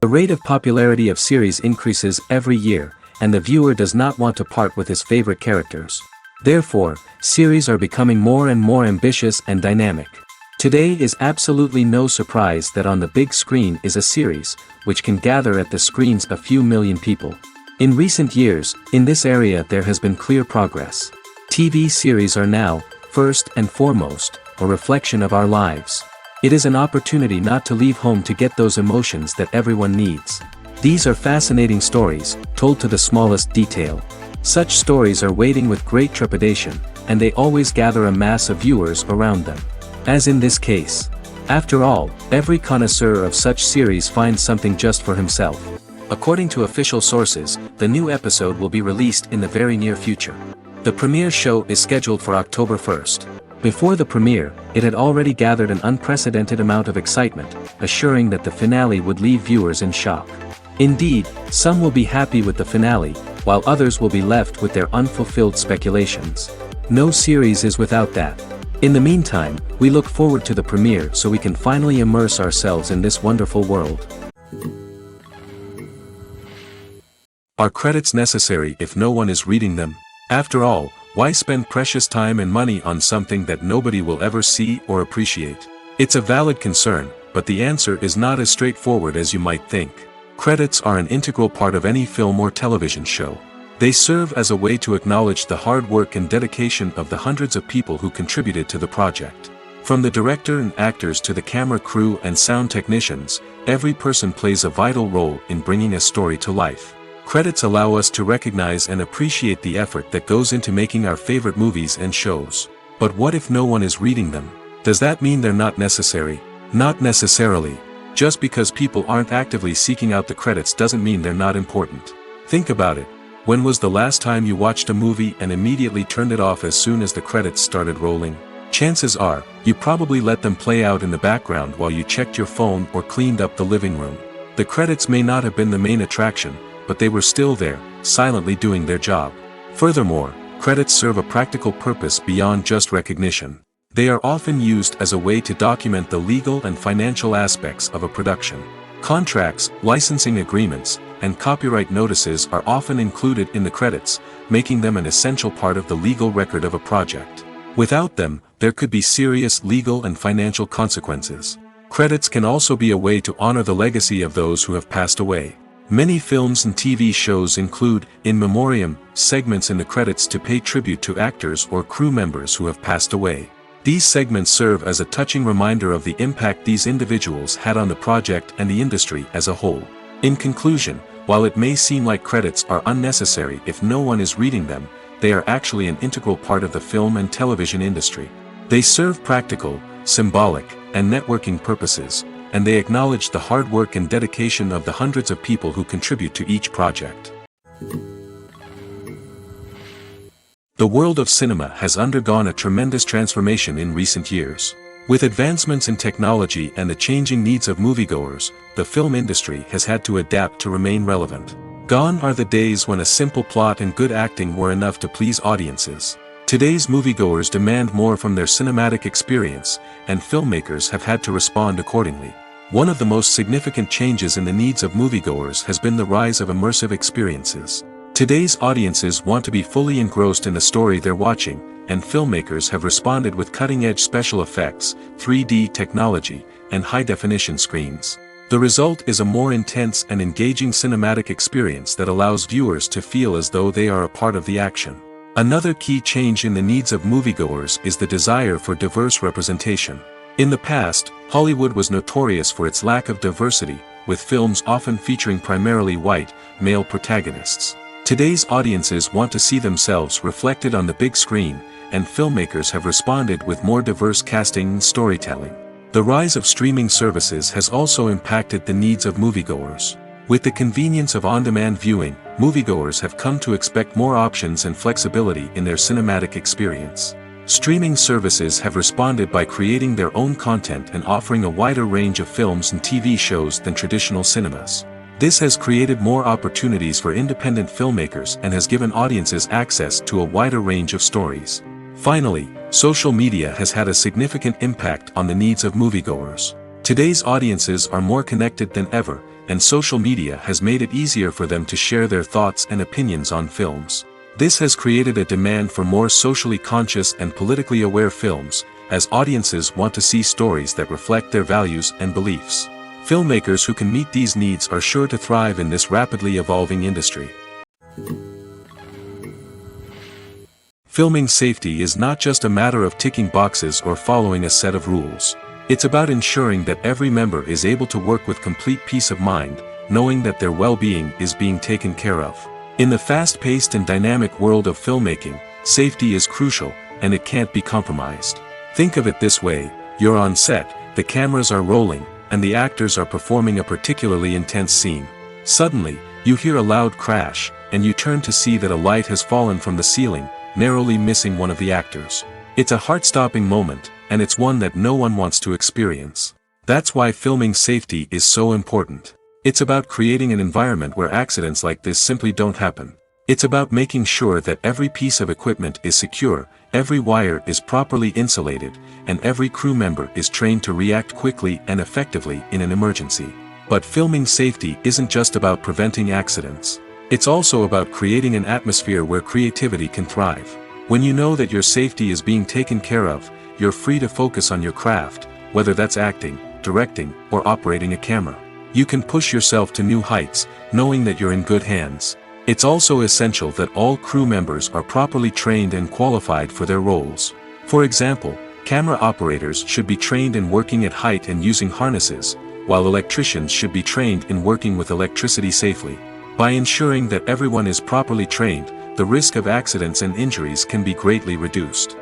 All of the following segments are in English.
The rate of popularity of series increases every year, and the viewer does not want to part with his favorite characters. Therefore, series are becoming more and more ambitious and dynamic. Today is absolutely no surprise that on the big screen is a series, which can gather at the screens a few million people. In recent years, in this area there has been clear progress. TV series are now, first and foremost, a reflection of our lives. It is an opportunity not to leave home to get those emotions that everyone needs. These are fascinating stories, told to the smallest detail. Such stories are waiting with great trepidation, and they always gather a mass of viewers around them. As in this case. After all, every connoisseur of such series finds something just for himself. According to official sources, the new episode will be released in the very near future. The premiere show is scheduled for October 1st. Before the premiere, it had already gathered an unprecedented amount of excitement, assuring that the finale would leave viewers in shock. Indeed, some will be happy with the finale, while others will be left with their unfulfilled speculations. No series is without that. In the meantime, we look forward to the premiere so we can finally immerse ourselves in this wonderful world. Are credits necessary if no one is reading them? After all, why spend precious time and money on something that nobody will ever see or appreciate? It's a valid concern, but the answer is not as straightforward as you might think. Credits are an integral part of any film or television show. They serve as a way to acknowledge the hard work and dedication of the hundreds of people who contributed to the project. From the director and actors to the camera crew and sound technicians, every person plays a vital role in bringing a story to life. Credits allow us to recognize and appreciate the effort that goes into making our favorite movies and shows. But what if no one is reading them? Does that mean they're not necessary? Not necessarily. Just because people aren't actively seeking out the credits doesn't mean they're not important. Think about it. When was the last time you watched a movie and immediately turned it off as soon as the credits started rolling? Chances are, you probably let them play out in the background while you checked your phone or cleaned up the living room. The credits may not have been the main attraction, but they were still there, silently doing their job. Furthermore, credits serve a practical purpose beyond just recognition. They are often used as a way to document the legal and financial aspects of a production. Contracts, licensing agreements, and copyright notices are often included in the credits, making them an essential part of the legal record of a project. Without them, there could be serious legal and financial consequences. Credits can also be a way to honor the legacy of those who have passed away. Many films and TV shows include, in memoriam, segments in the credits to pay tribute to actors or crew members who have passed away. These segments serve as a touching reminder of the impact these individuals had on the project and the industry as a whole. In conclusion, while it may seem like credits are unnecessary if no one is reading them, they are actually an integral part of the film and television industry. They serve practical, symbolic, and networking purposes, and they acknowledge the hard work and dedication of the hundreds of people who contribute to each project. The world of cinema has undergone a tremendous transformation in recent years. With advancements in technology and the changing needs of moviegoers, the film industry has had to adapt to remain relevant. Gone are the days when a simple plot and good acting were enough to please audiences. Today's moviegoers demand more from their cinematic experience, and filmmakers have had to respond accordingly. One of the most significant changes in the needs of moviegoers has been the rise of immersive experiences. Today's audiences want to be fully engrossed in the story they're watching, and filmmakers have responded with cutting-edge special effects, 3D technology, and high-definition screens. The result is a more intense and engaging cinematic experience that allows viewers to feel as though they are a part of the action. Another key change in the needs of moviegoers is the desire for diverse representation. In the past, Hollywood was notorious for its lack of diversity, with films often featuring primarily white, male protagonists. Today's audiences want to see themselves reflected on the big screen, and filmmakers have responded with more diverse casting and storytelling. The rise of streaming services has also impacted the needs of moviegoers. With the convenience of on-demand viewing, moviegoers have come to expect more options and flexibility in their cinematic experience. Streaming services have responded by creating their own content and offering a wider range of films and TV shows than traditional cinemas. This has created more opportunities for independent filmmakers and has given audiences access to a wider range of stories. Finally, social media has had a significant impact on the needs of moviegoers. Today's audiences are more connected than ever, and social media has made it easier for them to share their thoughts and opinions on films. This has created a demand for more socially conscious and politically aware films, as audiences want to see stories that reflect their values and beliefs. Filmmakers who can meet these needs are sure to thrive in this rapidly evolving industry. Filming safety is not just a matter of ticking boxes or following a set of rules. It's about ensuring that every member is able to work with complete peace of mind, knowing that their well-being is being taken care of. In the fast-paced and dynamic world of filmmaking, safety is crucial, and it can't be compromised. Think of it this way: you're on set, the cameras are rolling, and the actors are performing a particularly intense scene. Suddenly, you hear a loud crash, and you turn to see that a light has fallen from the ceiling, narrowly missing one of the actors. It's a heart-stopping moment, and it's one that no one wants to experience. That's why filming safety is so important. It's about creating an environment where accidents like this simply don't happen. It's about making sure that every piece of equipment is secure, every wire is properly insulated, and every crew member is trained to react quickly and effectively in an emergency. But filming safety isn't just about preventing accidents. It's also about creating an atmosphere where creativity can thrive. When you know that your safety is being taken care of, you're free to focus on your craft, whether that's acting, directing, or operating a camera. You can push yourself to new heights, knowing that you're in good hands. It's also essential that all crew members are properly trained and qualified for their roles. For example, camera operators should be trained in working at height and using harnesses, while electricians should be trained in working with electricity safely. By ensuring that everyone is properly trained, the risk of accidents and injuries can be greatly reduced.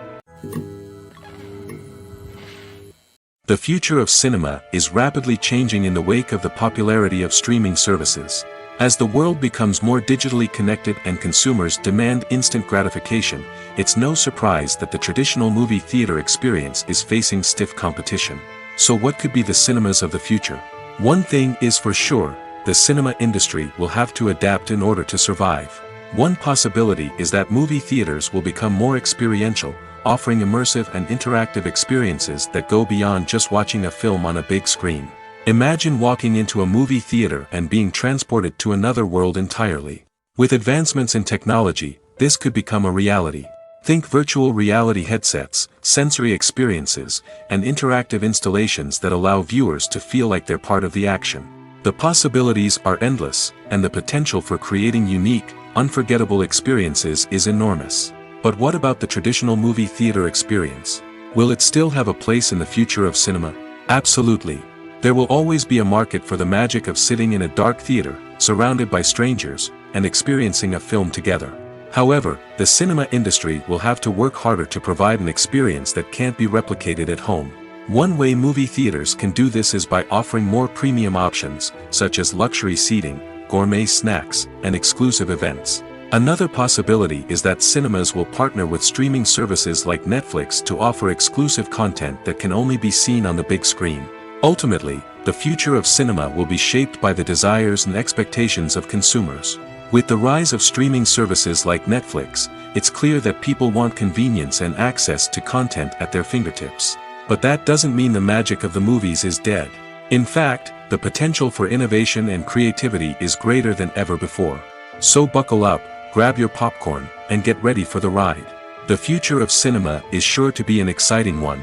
The future of cinema is rapidly changing in the wake of the popularity of streaming services. As the world becomes more digitally connected and consumers demand instant gratification, it's no surprise that the traditional movie theater experience is facing stiff competition. So what could be the cinemas of the future? One thing is for sure: the cinema industry will have to adapt in order to survive. One possibility is that movie theaters will become more experiential, offering immersive and interactive experiences that go beyond just watching a film on a big screen. Imagine walking into a movie theater and being transported to another world entirely. With advancements in technology, this could become a reality. Think virtual reality headsets, sensory experiences, and interactive installations that allow viewers to feel like they're part of the action. The possibilities are endless, and the potential for creating unique, unforgettable experiences is enormous. But what about the traditional movie theater experience? Will it still have a place in the future of cinema? Absolutely. There will always be a market for the magic of sitting in a dark theater, surrounded by strangers, and experiencing a film together. However, the cinema industry will have to work harder to provide an experience that can't be replicated at home. One way movie theaters can do this is by offering more premium options, such as luxury seating, gourmet snacks, and exclusive events. Another possibility is that cinemas will partner with streaming services like Netflix to offer exclusive content that can only be seen on the big screen. Ultimately, the future of cinema will be shaped by the desires and expectations of consumers. With the rise of streaming services like Netflix, it's clear that people want convenience and access to content at their fingertips. But that doesn't mean the magic of the movies is dead. In fact, the potential for innovation and creativity is greater than ever before. So buckle up, grab your popcorn, and get ready for the ride. The future of cinema is sure to be an exciting one.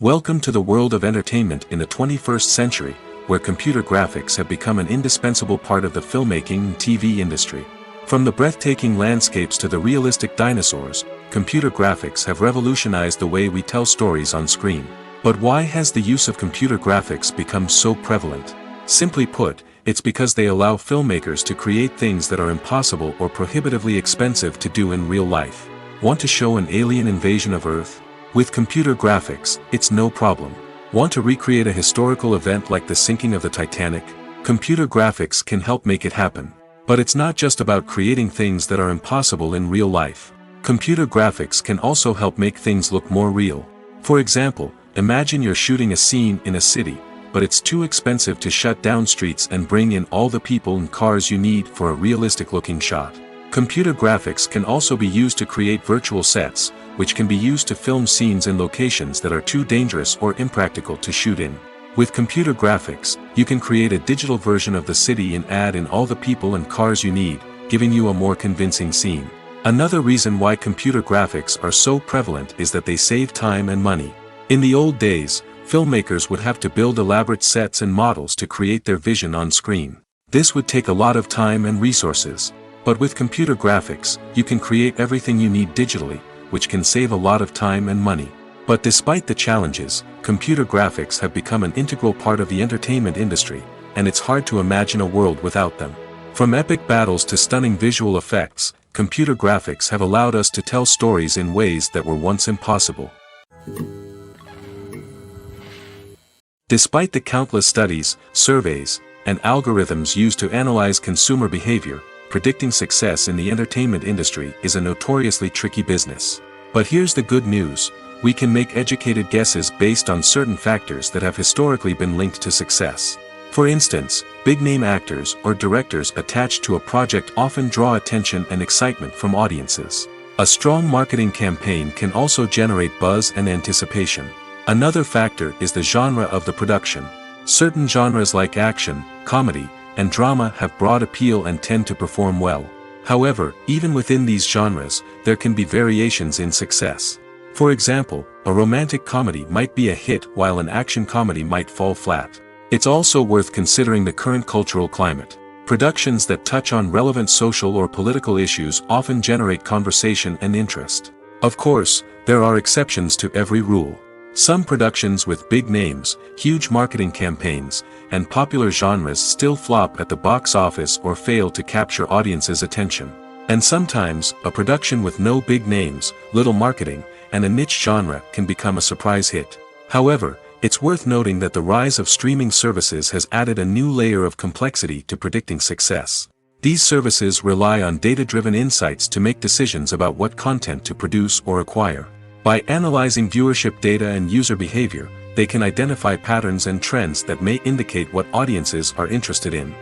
Welcome to the world of entertainment in the 21st century, where computer graphics have become an indispensable part of the filmmaking and TV industry. From the breathtaking landscapes to the realistic dinosaurs, computer graphics have revolutionized the way we tell stories on screen. But why has the use of computer graphics become so prevalent? Simply put, it's because they allow filmmakers to create things that are impossible or prohibitively expensive to do in real life. Want to show an alien invasion of Earth? With computer graphics, it's no problem. Want to recreate a historical event like the sinking of the Titanic? Computer graphics can help make it happen. But it's not just about creating things that are impossible in real life. Computer graphics can also help make things look more real. For example, imagine you're shooting a scene in a city, but it's too expensive to shut down streets and bring in all the people and cars you need for a realistic-looking shot. Computer graphics can also be used to create virtual sets, which can be used to film scenes in locations that are too dangerous or impractical to shoot in. With computer graphics, you can create a digital version of the city and add in all the people and cars you need, giving you a more convincing scene. Another reason why computer graphics are so prevalent is that they save time and money. In the old days, filmmakers would have to build elaborate sets and models to create their vision on screen. This would take a lot of time and resources. But with computer graphics, you can create everything you need digitally, which can save a lot of time and money. But despite the challenges, computer graphics have become an integral part of the entertainment industry, and it's hard to imagine a world without them. From epic battles to stunning visual effects, computer graphics have allowed us to tell stories in ways that were once impossible. Despite the countless studies, surveys, and algorithms used to analyze consumer behavior, predicting success in the entertainment industry is a notoriously tricky business. But here's the good news: we can make educated guesses based on certain factors that have historically been linked to success. For instance, big-name actors or directors attached to a project often draw attention and excitement from audiences. A strong marketing campaign can also generate buzz and anticipation. Another factor is the genre of the production. Certain genres like action, comedy, and drama have broad appeal and tend to perform well. However, even within these genres, there can be variations in success. For example, a romantic comedy might be a hit while an action comedy might fall flat. It's also worth considering the current cultural climate. Productions that touch on relevant social or political issues often generate conversation and interest. Of course, there are exceptions to every rule. Some productions with big names, huge marketing campaigns, and popular genres still flop at the box office or fail to capture audiences' attention. And sometimes, a production with no big names, little marketing, and a niche genre can become a surprise hit. However, it's worth noting that the rise of streaming services has added a new layer of complexity to predicting success. These services rely on data-driven insights to make decisions about what content to produce or acquire. By analyzing viewership data and user behavior, they can identify patterns and trends that may indicate what audiences are interested in.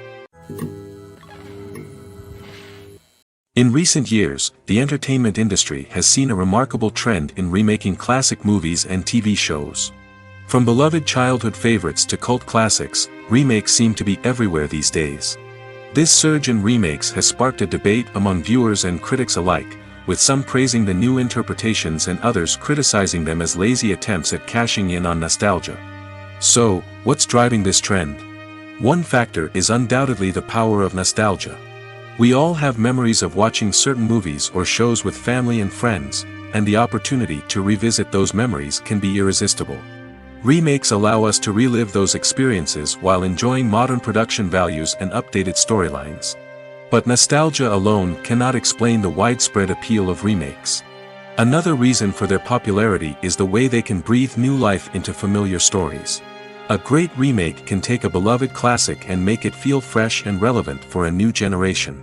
In recent years, the entertainment industry has seen a remarkable trend in remaking classic movies and TV shows. From beloved childhood favorites to cult classics, remakes seem to be everywhere these days. This surge in remakes has sparked a debate among viewers and critics alike, with some praising the new interpretations and others criticizing them as lazy attempts at cashing in on nostalgia. So, what's driving this trend? One factor is undoubtedly the power of nostalgia. We all have memories of watching certain movies or shows with family and friends, and the opportunity to revisit those memories can be irresistible. Remakes allow us to relive those experiences while enjoying modern production values and updated storylines. But nostalgia alone cannot explain the widespread appeal of remakes. Another reason for their popularity is the way they can breathe new life into familiar stories. A great remake can take a beloved classic and make it feel fresh and relevant for a new generation.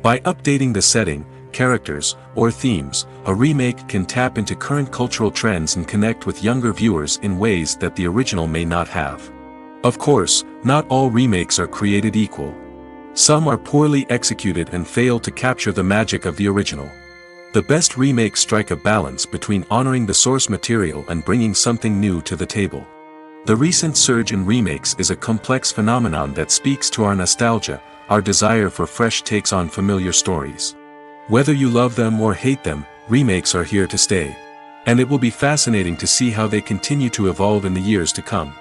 By updating the setting, characters, or themes, a remake can tap into current cultural trends and connect with younger viewers in ways that the original may not have. Of course, not all remakes are created equal. Some are poorly executed and fail to capture the magic of the original. The best remakes strike a balance between honoring the source material and bringing something new to the table. The recent surge in remakes is a complex phenomenon that speaks to our nostalgia, our desire for fresh takes on familiar stories. Whether you love them or hate them, remakes are here to stay. And it will be fascinating to see how they continue to evolve in the years to come.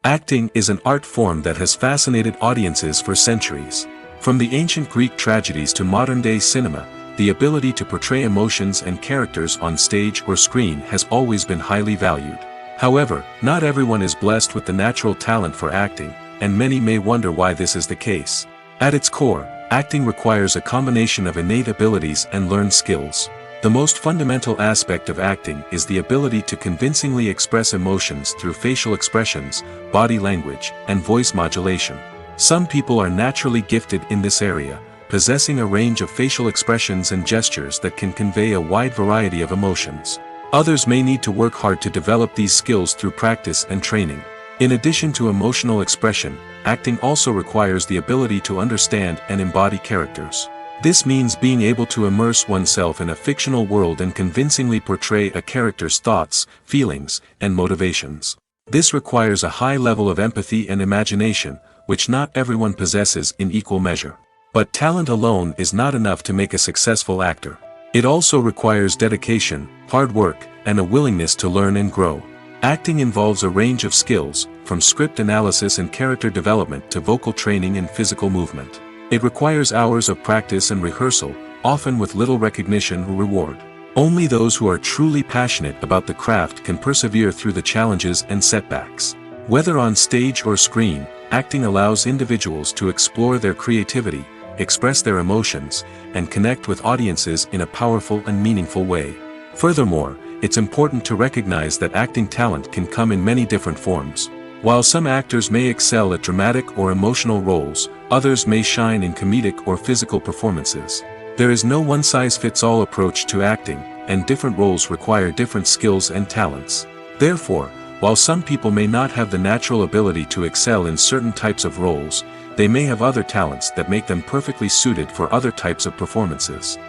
Acting is an art form that has fascinated audiences for centuries. From the ancient Greek tragedies to modern-day cinema, the ability to portray emotions and characters on stage or screen has always been highly valued. However, not everyone is blessed with the natural talent for acting, and many may wonder why this is the case. At its core, acting requires a combination of innate abilities and learned skills. The most fundamental aspect of acting is the ability to convincingly express emotions through facial expressions, body language, and voice modulation. Some people are naturally gifted in this area, possessing a range of facial expressions and gestures that can convey a wide variety of emotions. Others may need to work hard to develop these skills through practice and training. In addition to emotional expression, acting also requires the ability to understand and embody characters. This means being able to immerse oneself in a fictional world and convincingly portray a character's thoughts, feelings, and motivations. This requires a high level of empathy and imagination, which not everyone possesses in equal measure. But talent alone is not enough to make a successful actor. It also requires dedication, hard work, and a willingness to learn and grow. Acting involves a range of skills, from script analysis and character development to vocal training and physical movement. It requires hours of practice and rehearsal, often with little recognition or reward. Only those who are truly passionate about the craft can persevere through the challenges and setbacks. Whether on stage or screen, acting allows individuals to explore their creativity, express their emotions, and connect with audiences in a powerful and meaningful way. Furthermore, it's important to recognize that acting talent can come in many different forms. While some actors may excel at dramatic or emotional roles, others may shine in comedic or physical performances. There is no one-size-fits-all approach to acting, and different roles require different skills and talents. Therefore, while some people may not have the natural ability to excel in certain types of roles, they may have other talents that make them perfectly suited for other types of performances.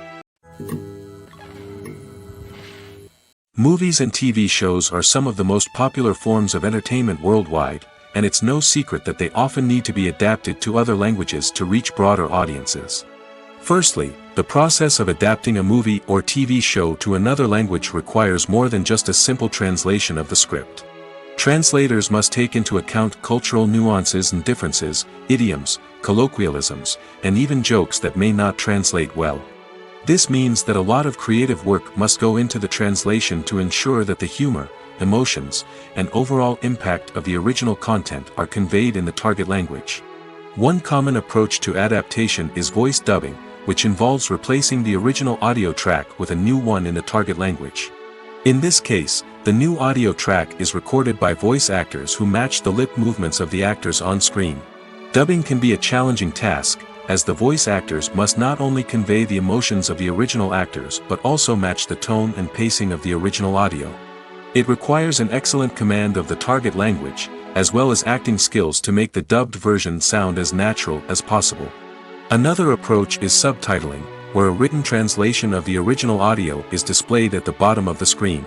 Movies and TV shows are some of the most popular forms of entertainment worldwide, and it's no secret that they often need to be adapted to other languages to reach broader audiences. Firstly, the process of adapting a movie or TV show to another language requires more than just a simple translation of the script. Translators must take into account cultural nuances and differences, idioms, colloquialisms, and even jokes that may not translate well. This means that a lot of creative work must go into the translation to ensure that the humor, emotions, and overall impact of the original content are conveyed in the target language. One common approach to adaptation is voice dubbing, which involves replacing the original audio track with a new one in the target language. In this case, the new audio track is recorded by voice actors who match the lip movements of the actors on screen. Dubbing can be a challenging task, as the voice actors must not only convey the emotions of the original actors but also match the tone and pacing of the original audio. It requires an excellent command of the target language, as well as acting skills to make the dubbed version sound as natural as possible. Another approach is subtitling, where a written translation of the original audio is displayed at the bottom of the screen.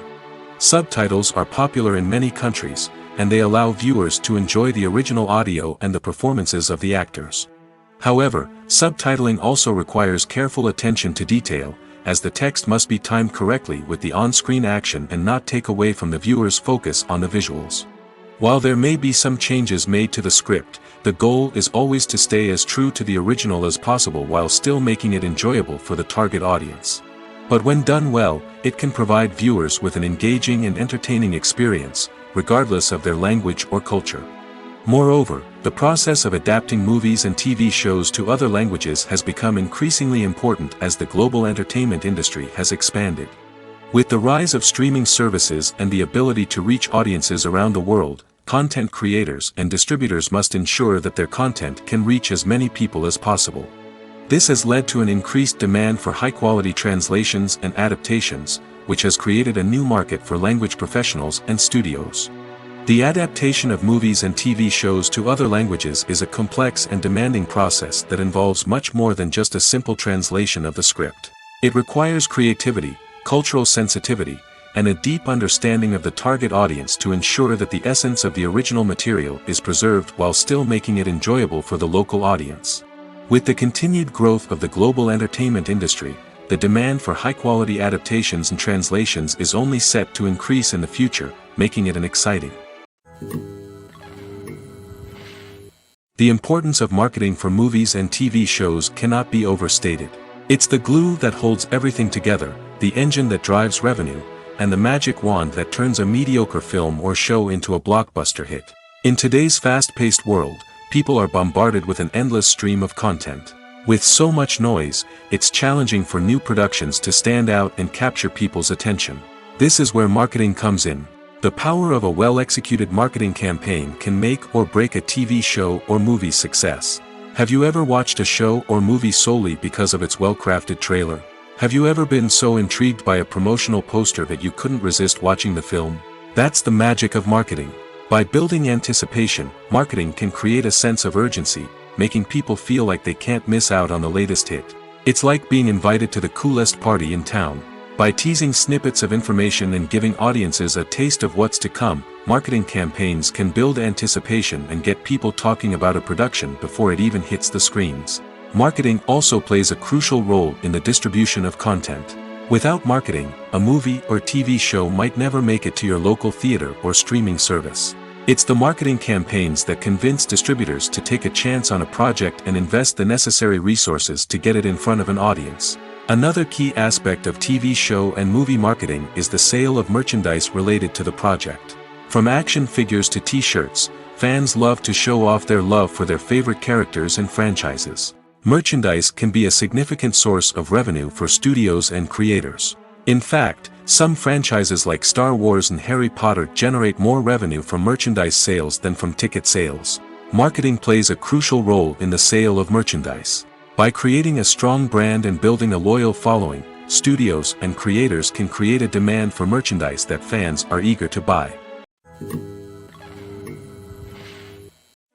Subtitles are popular in many countries, and they allow viewers to enjoy the original audio and the performances of the actors. However, subtitling also requires careful attention to detail, as the text must be timed correctly with the on-screen action and not take away from the viewer's focus on the visuals. While there may be some changes made to the script, the goal is always to stay as true to the original as possible while still making it enjoyable for the target audience. But when done well, it can provide viewers with an engaging and entertaining experience, regardless of their language or culture. Moreover, the process of adapting movies and TV shows to other languages has become increasingly important as the global entertainment industry has expanded. With the rise of streaming services and the ability to reach audiences around the world, content creators and distributors must ensure that their content can reach as many people as possible. This has led to an increased demand for high-quality translations and adaptations, which has created a new market for language professionals and studios. The adaptation of movies and TV shows to other languages is a complex and demanding process that involves much more than just a simple translation of the script. It requires creativity, cultural sensitivity, and a deep understanding of the target audience to ensure that the essence of the original material is preserved while still making it enjoyable for the local audience. With the continued growth of the global entertainment industry, the demand for high-quality adaptations and translations is only set to increase in the future, making it an exciting. The importance of marketing for movies and TV shows cannot be overstated. It's the glue that holds everything together, the engine that drives revenue, and the magic wand that turns a mediocre film or show into a blockbuster hit. In today's fast-paced world, people are bombarded with an endless stream of content. With so much noise, it's challenging for new productions to stand out and capture people's attention. This is where marketing comes in. The power of a well-executed marketing campaign can make or break a TV show or movie's success. Have you ever watched a show or movie solely because of its well-crafted trailer? Have you ever been so intrigued by a promotional poster that you couldn't resist watching the film? That's the magic of marketing. By building anticipation, marketing can create a sense of urgency, making people feel like they can't miss out on the latest hit. It's like being invited to the coolest party in town. By teasing snippets of information and giving audiences a taste of what's to come, marketing campaigns can build anticipation and get people talking about a production before it even hits the screens. Marketing also plays a crucial role in the distribution of content. Without marketing, a movie or TV show might never make it to your local theater or streaming service. It's the marketing campaigns that convince distributors to take a chance on a project and invest the necessary resources to get it in front of an audience. Another key aspect of TV show and movie marketing is the sale of merchandise related to the project. From action figures to t-shirts, fans love to show off their love for their favorite characters and franchises. Merchandise can be a significant source of revenue for studios and creators. In fact, some franchises like Star Wars and Harry Potter generate more revenue from merchandise sales than from ticket sales. Marketing plays a crucial role in the sale of merchandise. By creating a strong brand and building a loyal following, studios and creators can create a demand for merchandise that fans are eager to buy.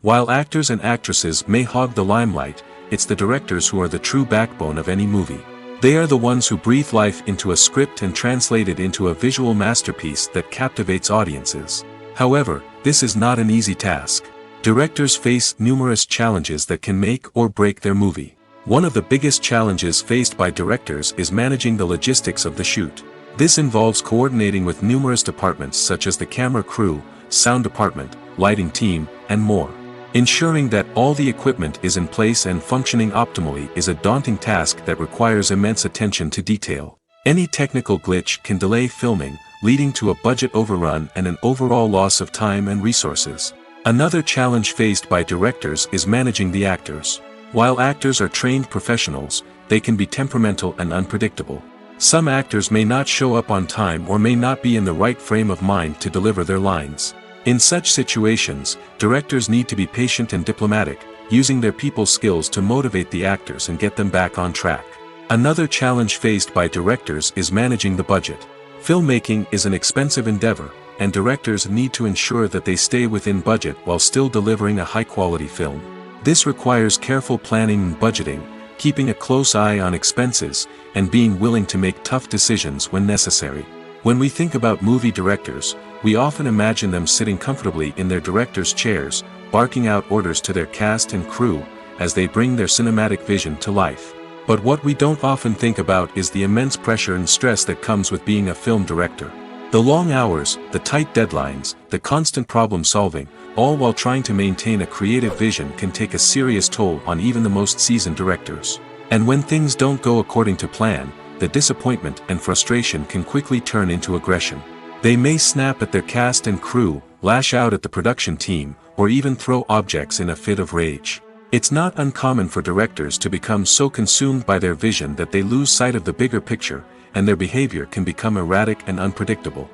While actors and actresses may hog the limelight, it's the directors who are the true backbone of any movie. They are the ones who breathe life into a script and translate it into a visual masterpiece that captivates audiences. However, this is not an easy task. Directors face numerous challenges that can make or break their movie. One of the biggest challenges faced by directors is managing the logistics of the shoot. This involves coordinating with numerous departments such as the camera crew, sound department, lighting team, and more. Ensuring that all the equipment is in place and functioning optimally is a daunting task that requires immense attention to detail. Any technical glitch can delay filming, leading to a budget overrun and an overall loss of time and resources. Another challenge faced by directors is managing the actors. While actors are trained professionals, they can be temperamental and unpredictable. Some actors may not show up on time or may not be in the right frame of mind to deliver their lines. In such situations, directors need to be patient and diplomatic, using their people skills to motivate the actors and get them back on track. Another challenge faced by directors is managing the budget. Filmmaking is an expensive endeavor, and directors need to ensure that they stay within budget while still delivering a high-quality film. This requires careful planning and budgeting, keeping a close eye on expenses, and being willing to make tough decisions when necessary. When we think about movie directors, we often imagine them sitting comfortably in their director's chairs, barking out orders to their cast and crew, as they bring their cinematic vision to life. But what we don't often think about is the immense pressure and stress that comes with being a film director. The long hours, the tight deadlines, the constant problem solving, all while trying to maintain a creative vision can take a serious toll on even the most seasoned directors. And when things don't go according to plan, the disappointment and frustration can quickly turn into aggression. They may snap at their cast and crew, lash out at the production team, or even throw objects in a fit of rage. It's not uncommon for directors to become so consumed by their vision that they lose sight of the bigger picture, and their behavior can become erratic and unpredictable.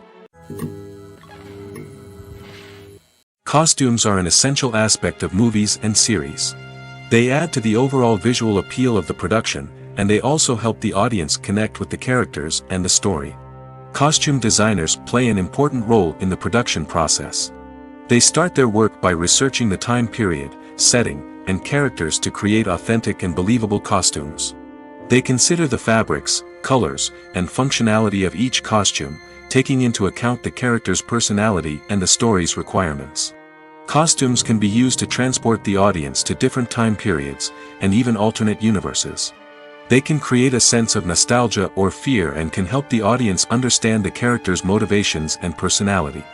Costumes are an essential aspect of movies and series. They add to the overall visual appeal of the production, and they also help the audience connect with the characters and the story. Costume designers play an important role in the production process. They start their work by researching the time period, setting, and characters to create authentic and believable costumes. They consider the fabrics, colors, and functionality of each costume, taking into account the character's personality and the story's requirements. Costumes can be used to transport the audience to different time periods, and even alternate universes. They can create a sense of nostalgia or fear and can help the audience understand the character's motivations and personality.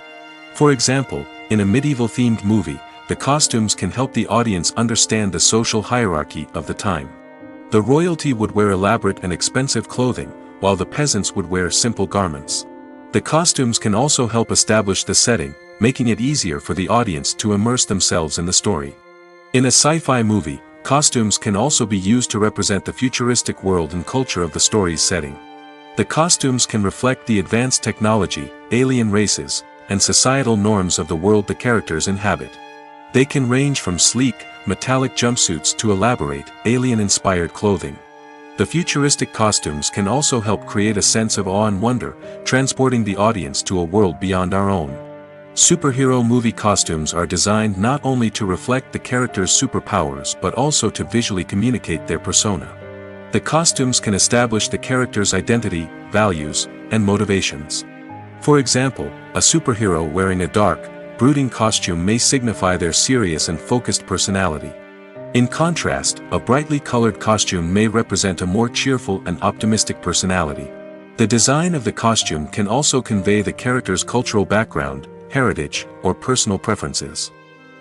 For example, in a medieval-themed movie, the costumes can help the audience understand the social hierarchy of the time. The royalty would wear elaborate and expensive clothing, while the peasants would wear simple garments. The costumes can also help establish the setting, making it easier for the audience to immerse themselves in the story. In a sci-fi movie, costumes can also be used to represent the futuristic world and culture of the story's setting. The costumes can reflect the advanced technology, alien races, and societal norms of the world the characters inhabit. They can range from sleek, metallic jumpsuits to elaborate, alien-inspired clothing. The futuristic costumes can also help create a sense of awe and wonder, transporting the audience to a world beyond our own. Superhero movie costumes are designed not only to reflect the character's superpowers but also to visually communicate their persona. The costumes can establish the character's identity, values, and motivations. For example, a superhero wearing a dark, brooding costume may signify their serious and focused personality. In contrast, a brightly colored costume may represent a more cheerful and optimistic personality. The design of the costume can also convey the character's cultural background, heritage, or personal preferences.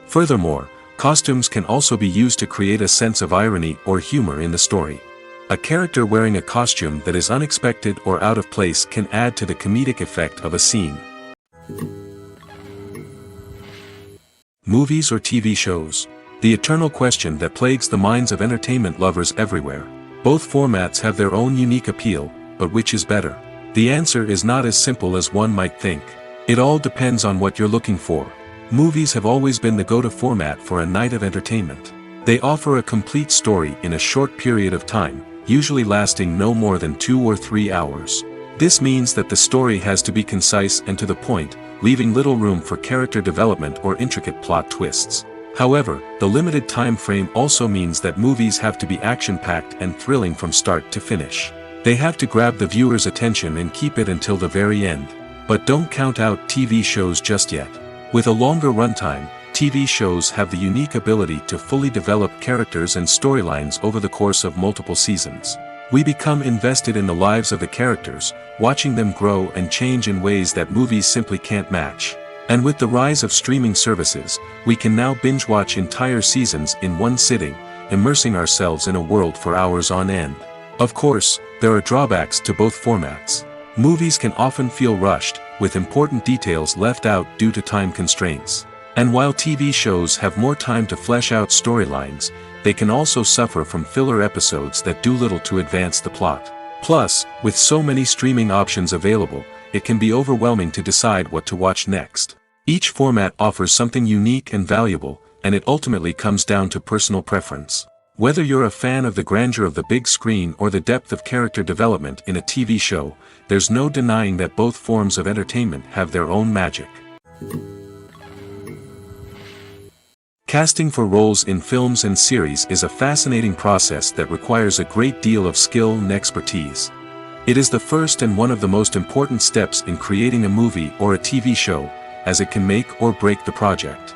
Furthermore, costumes can also be used to create a sense of irony or humor in the story. A character wearing a costume that is unexpected or out of place can add to the comedic effect of a scene. Movies or TV shows? The eternal question that plagues the minds of entertainment lovers everywhere. Both formats have their own unique appeal, but which is better? The answer is not as simple as one might think. It all depends on what you're looking for. Movies have always been the go-to format for a night of entertainment. They offer a complete story in a short period of time, usually lasting no more than 2 or 3 hours. This means that the story has to be concise and to the point, leaving little room for character development or intricate plot twists. However, the limited time frame also means that movies have to be action-packed and thrilling from start to finish. They have to grab the viewer's attention and keep it until the very end. But don't count out TV shows just yet. With a longer runtime, TV shows have the unique ability to fully develop characters and storylines over the course of multiple seasons. We become invested in the lives of the characters, watching them grow and change in ways that movies simply can't match. And with the rise of streaming services, we can now binge-watch entire seasons in one sitting, immersing ourselves in a world for hours on end. Of course, there are drawbacks to both formats. Movies can often feel rushed, with important details left out due to time constraints. And while TV shows have more time to flesh out storylines, they can also suffer from filler episodes that do little to advance the plot. Plus, with so many streaming options available, it can be overwhelming to decide what to watch next. Each format offers something unique and valuable, and it ultimately comes down to personal preference. Whether you're a fan of the grandeur of the big screen or the depth of character development in a TV show, there's no denying that both forms of entertainment have their own magic. Casting for roles in films and series is a fascinating process that requires a great deal of skill and expertise. It is the first and one of the most important steps in creating a movie or a TV show, as it can make or break the project.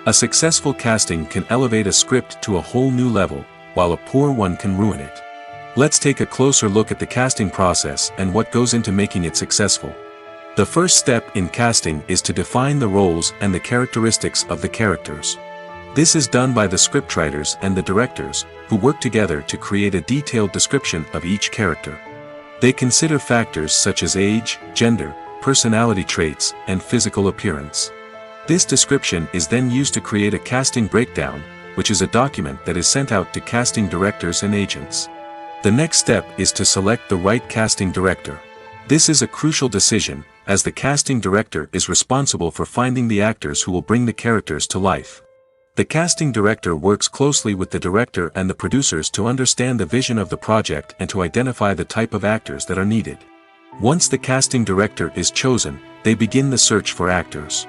A successful casting can elevate a script to a whole new level, while a poor one can ruin it. Let's take a closer look at the casting process and what goes into making it successful. The first step in casting is to define the roles and the characteristics of the characters. This is done by the scriptwriters and the directors, who work together to create a detailed description of each character. They consider factors such as age, gender, personality traits, and physical appearance. This description is then used to create a casting breakdown, which is a document that is sent out to casting directors and agents. The next step is to select the right casting director. This is a crucial decision, as the casting director is responsible for finding the actors who will bring the characters to life. The casting director works closely with the director and the producers to understand the vision of the project and to identify the type of actors that are needed. Once the casting director is chosen, they begin the search for actors.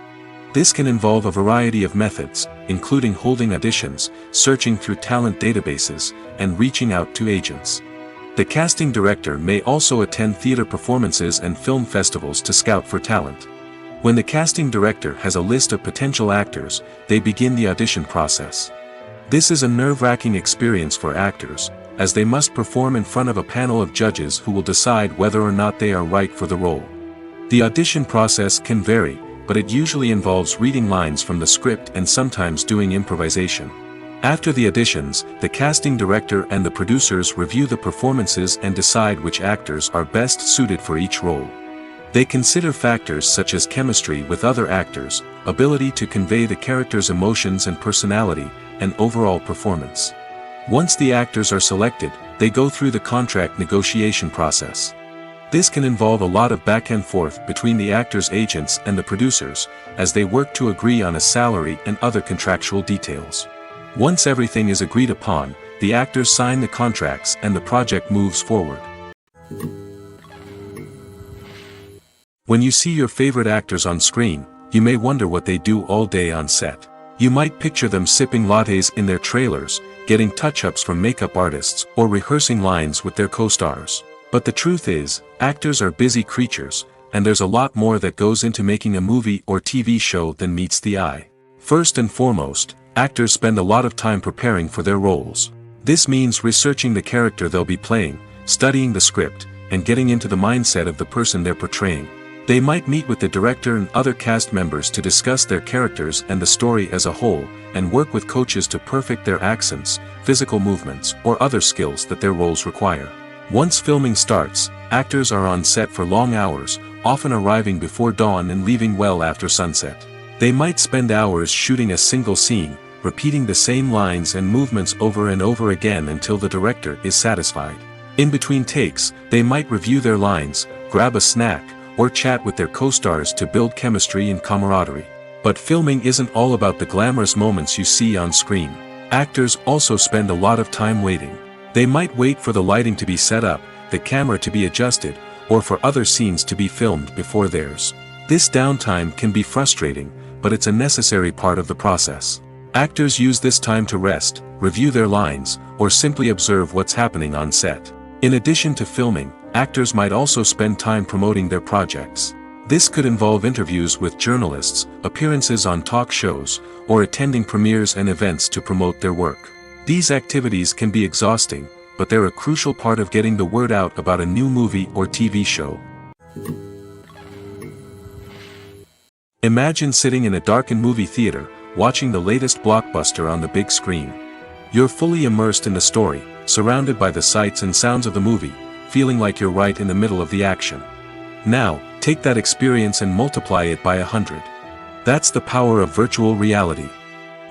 This can involve a variety of methods, including holding auditions, searching through talent databases, and reaching out to agents. The casting director may also attend theater performances and film festivals to scout for talent. When the casting director has a list of potential actors, they begin the audition process. This is a nerve-wracking experience for actors, as they must perform in front of a panel of judges who will decide whether or not they are right for the role. The audition process can vary, but it usually involves reading lines from the script and sometimes doing improvisation. After the auditions, the casting director and the producers review the performances and decide which actors are best suited for each role. They consider factors such as chemistry with other actors, ability to convey the character's emotions and personality, and overall performance. Once the actors are selected, they go through the contract negotiation process. This can involve a lot of back and forth between the actors' agents and the producers, as they work to agree on a salary and other contractual details. Once everything is agreed upon, the actors sign the contracts and the project moves forward. When you see your favorite actors on screen, you may wonder what they do all day on set. You might picture them sipping lattes in their trailers, getting touch-ups from makeup artists, or rehearsing lines with their co-stars. But the truth is, actors are busy creatures, and there's a lot more that goes into making a movie or TV show than meets the eye. First and foremost, actors spend a lot of time preparing for their roles. This means researching the character they'll be playing, studying the script, and getting into the mindset of the person they're portraying. They might meet with the director and other cast members to discuss their characters and the story as a whole, and work with coaches to perfect their accents, physical movements, or other skills that their roles require. Once filming starts, actors are on set for long hours, often arriving before dawn and leaving well after sunset. They might spend hours shooting a single scene, repeating the same lines and movements over and over again until the director is satisfied. In between takes, they might review their lines, grab a snack, or chat with their co-stars to build chemistry and camaraderie. But filming isn't all about the glamorous moments you see on screen. Actors also spend a lot of time waiting. They might wait for the lighting to be set up, the camera to be adjusted, or for other scenes to be filmed before theirs. This downtime can be frustrating, but it's a necessary part of the process. Actors use this time to rest, review their lines, or simply observe what's happening on set. In addition to filming, actors might also spend time promoting their projects. This could involve interviews with journalists, appearances on talk shows, or attending premieres and events to promote their work. These activities can be exhausting, but they're a crucial part of getting the word out about a new movie or TV show. Imagine sitting in a darkened movie theater, watching the latest blockbuster on the big screen. You're fully immersed in the story, surrounded by the sights and sounds of the movie, feeling like you're right in the middle of the action. Now, take that experience and multiply it by 100. That's the power of virtual reality.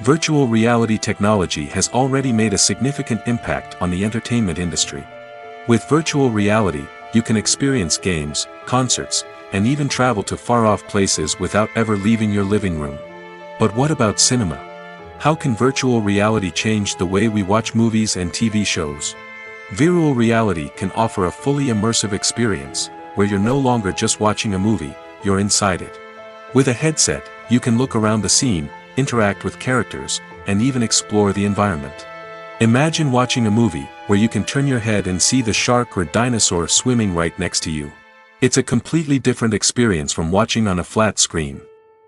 Virtual reality technology has already made a significant impact on the entertainment industry. With virtual reality, you can experience games, concerts, and even travel to far-off places without ever leaving your living room. But what about cinema? How can virtual reality change the way we watch movies and TV shows? Virtual reality can offer a fully immersive experience, where you're no longer just watching a movie, you're inside it. With a headset, you can look around the scene, interact with characters, and even explore the environment. Imagine watching a movie where you can turn your head and see the shark or dinosaur swimming right next to you. It's a completely different experience from watching on a flat screen.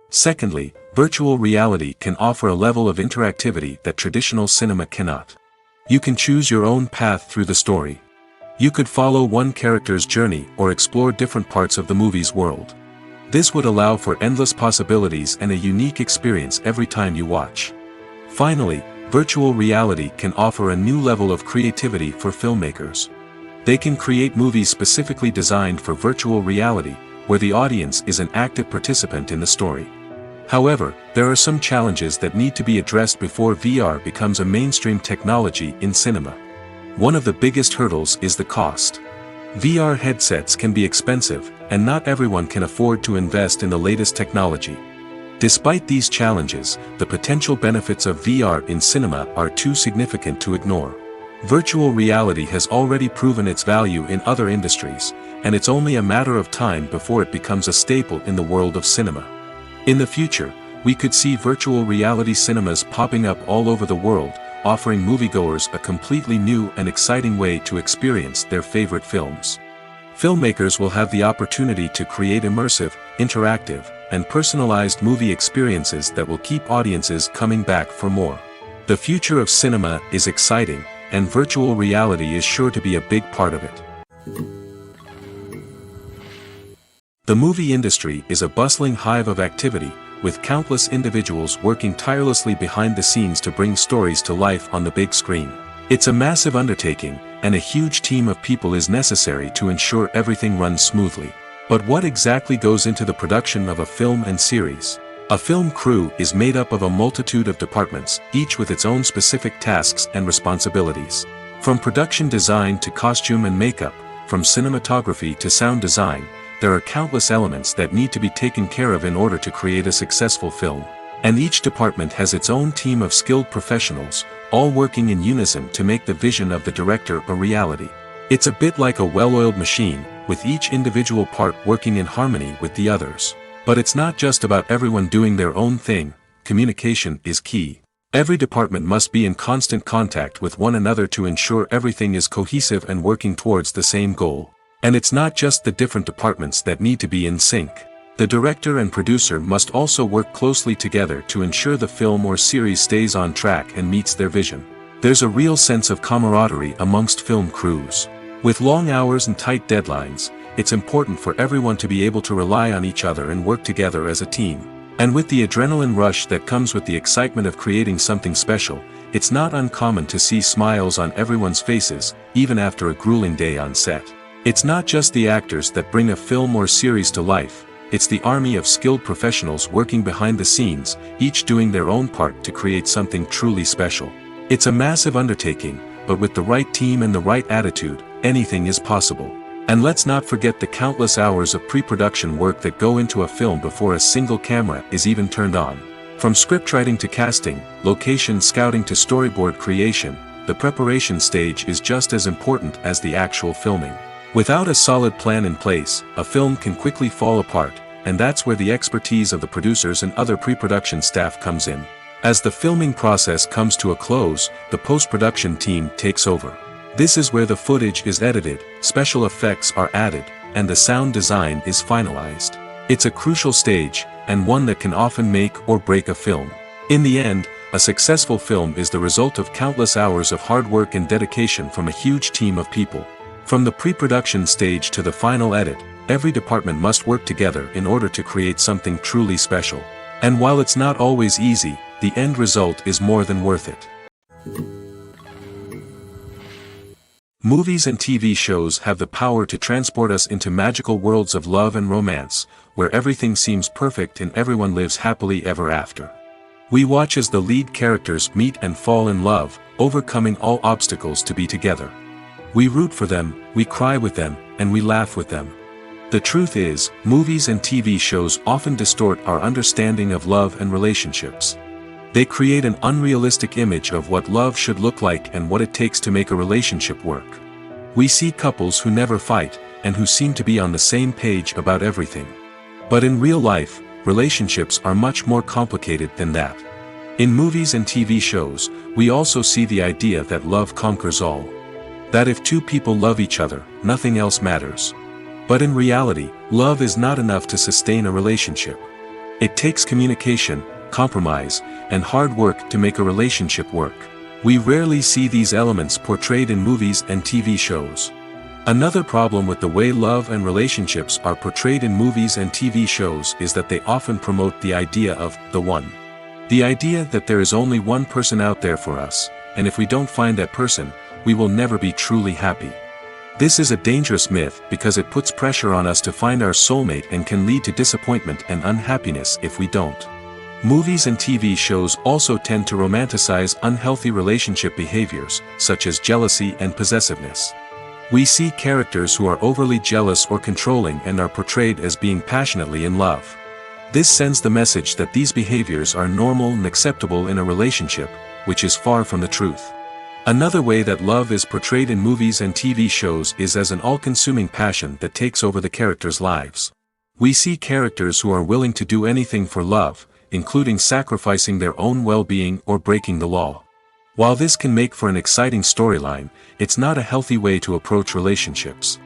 Secondly, virtual reality can offer a level of interactivity that traditional cinema cannot. You can choose your own path through the story. You could follow one character's journey or explore different parts of the movie's world. This would allow for endless possibilities and a unique experience every time you watch. Finally, virtual reality can offer a new level of creativity for filmmakers. They can create movies specifically designed for virtual reality, where the audience is an active participant in the story. However, there are some challenges that need to be addressed before VR becomes a mainstream technology in cinema. One of the biggest hurdles is the cost. VR headsets can be expensive, and not everyone can afford to invest in the latest technology. Despite these challenges, the potential benefits of VR in cinema are too significant to ignore. Virtual reality has already proven its value in other industries, and it's only a matter of time before it becomes a staple in the world of cinema. In the future, we could see virtual reality cinemas popping up all over the world, offering moviegoers a completely new and exciting way to experience their favorite films. Filmmakers will have the opportunity to create immersive, interactive, and personalized movie experiences that will keep audiences coming back for more. The future of cinema is exciting, and virtual reality is sure to be a big part of it. The movie industry is a bustling hive of activity, with countless individuals working tirelessly behind the scenes to bring stories to life on the big screen. It's a massive undertaking, and a huge team of people is necessary to ensure everything runs smoothly. But what exactly goes into the production of a film and series? A film crew is made up of a multitude of departments, each with its own specific tasks and responsibilities. From production design to costume and makeup, from cinematography to sound design, there are countless elements that need to be taken care of in order to create a successful film. And each department has its own team of skilled professionals, all working in unison to make the vision of the director a reality. It's a bit like a well-oiled machine, with each individual part working in harmony with the others. But it's not just about everyone doing their own thing, communication is key. Every department must be in constant contact with one another to ensure everything is cohesive and working towards the same goal. And it's not just the different departments that need to be in sync. The director and producer must also work closely together to ensure the film or series stays on track and meets their vision. There's a real sense of camaraderie amongst film crews. With long hours and tight deadlines, it's important for everyone to be able to rely on each other and work together as a team. And with the adrenaline rush that comes with the excitement of creating something special, it's not uncommon to see smiles on everyone's faces, even after a grueling day on set. It's not just the actors that bring a film or series to life, it's the army of skilled professionals working behind the scenes, each doing their own part to create something truly special. It's a massive undertaking, but with the right team and the right attitude, anything is possible. And let's not forget the countless hours of pre-production work that go into a film before a single camera is even turned on. From scriptwriting to casting, location scouting to storyboard creation, the preparation stage is just as important as the actual filming. Without a solid plan in place, a film can quickly fall apart, and that's where the expertise of the producers and other pre-production staff comes in. As the filming process comes to a close, the post-production team takes over. This is where the footage is edited, special effects are added, and the sound design is finalized. It's a crucial stage, and one that can often make or break a film. In the end, a successful film is the result of countless hours of hard work and dedication from a huge team of people. From the pre-production stage to the final edit, every department must work together in order to create something truly special. And while it's not always easy, the end result is more than worth it. Movies and TV shows have the power to transport us into magical worlds of love and romance, where everything seems perfect and everyone lives happily ever after. We watch as the lead characters meet and fall in love, overcoming all obstacles to be together. We root for them, we cry with them, and we laugh with them. The truth is, movies and TV shows often distort our understanding of love and relationships. They create an unrealistic image of what love should look like and what it takes to make a relationship work. We see couples who never fight, and who seem to be on the same page about everything. But in real life, relationships are much more complicated than that. In movies and TV shows, we also see the idea that love conquers all. That if two people love each other, nothing else matters. But in reality, love is not enough to sustain a relationship. It takes communication, compromise, and hard work to make a relationship work. We rarely see these elements portrayed in movies and TV shows. Another problem with the way love and relationships are portrayed in movies and TV shows is that they often promote the idea of the one. The idea that there is only one person out there for us, and if we don't find that person, we will never be truly happy. This is a dangerous myth because it puts pressure on us to find our soulmate and can lead to disappointment and unhappiness if we don't. Movies and TV shows also tend to romanticize unhealthy relationship behaviors, such as jealousy and possessiveness. We see characters who are overly jealous or controlling and are portrayed as being passionately in love. This sends the message that these behaviors are normal and acceptable in a relationship, which is far from the truth. Another way that love is portrayed in movies and TV shows is as an all-consuming passion that takes over the characters' lives. We see characters who are willing to do anything for love, including sacrificing their own well-being or breaking the law. While this can make for an exciting storyline, it's not a healthy way to approach relationships.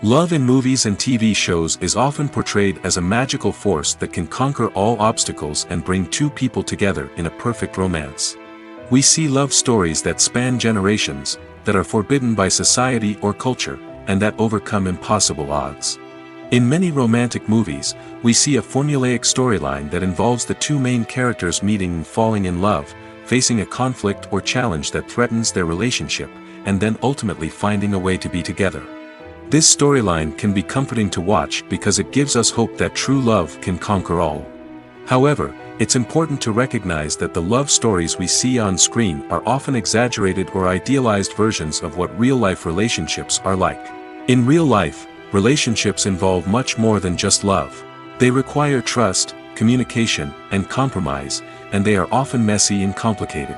Love in movies and TV shows is often portrayed as a magical force that can conquer all obstacles and bring two people together in a perfect romance. We see love stories that span generations, that are forbidden by society or culture, and that overcome impossible odds. In many romantic movies, we see a formulaic storyline that involves the two main characters meeting and falling in love, facing a conflict or challenge that threatens their relationship, and then ultimately finding a way to be together. This storyline can be comforting to watch because it gives us hope that true love can conquer all. However, it's important to recognize that the love stories we see on screen are often exaggerated or idealized versions of what real-life relationships are like. In real life, relationships involve much more than just love. They require trust, communication, and compromise, and they are often messy and complicated.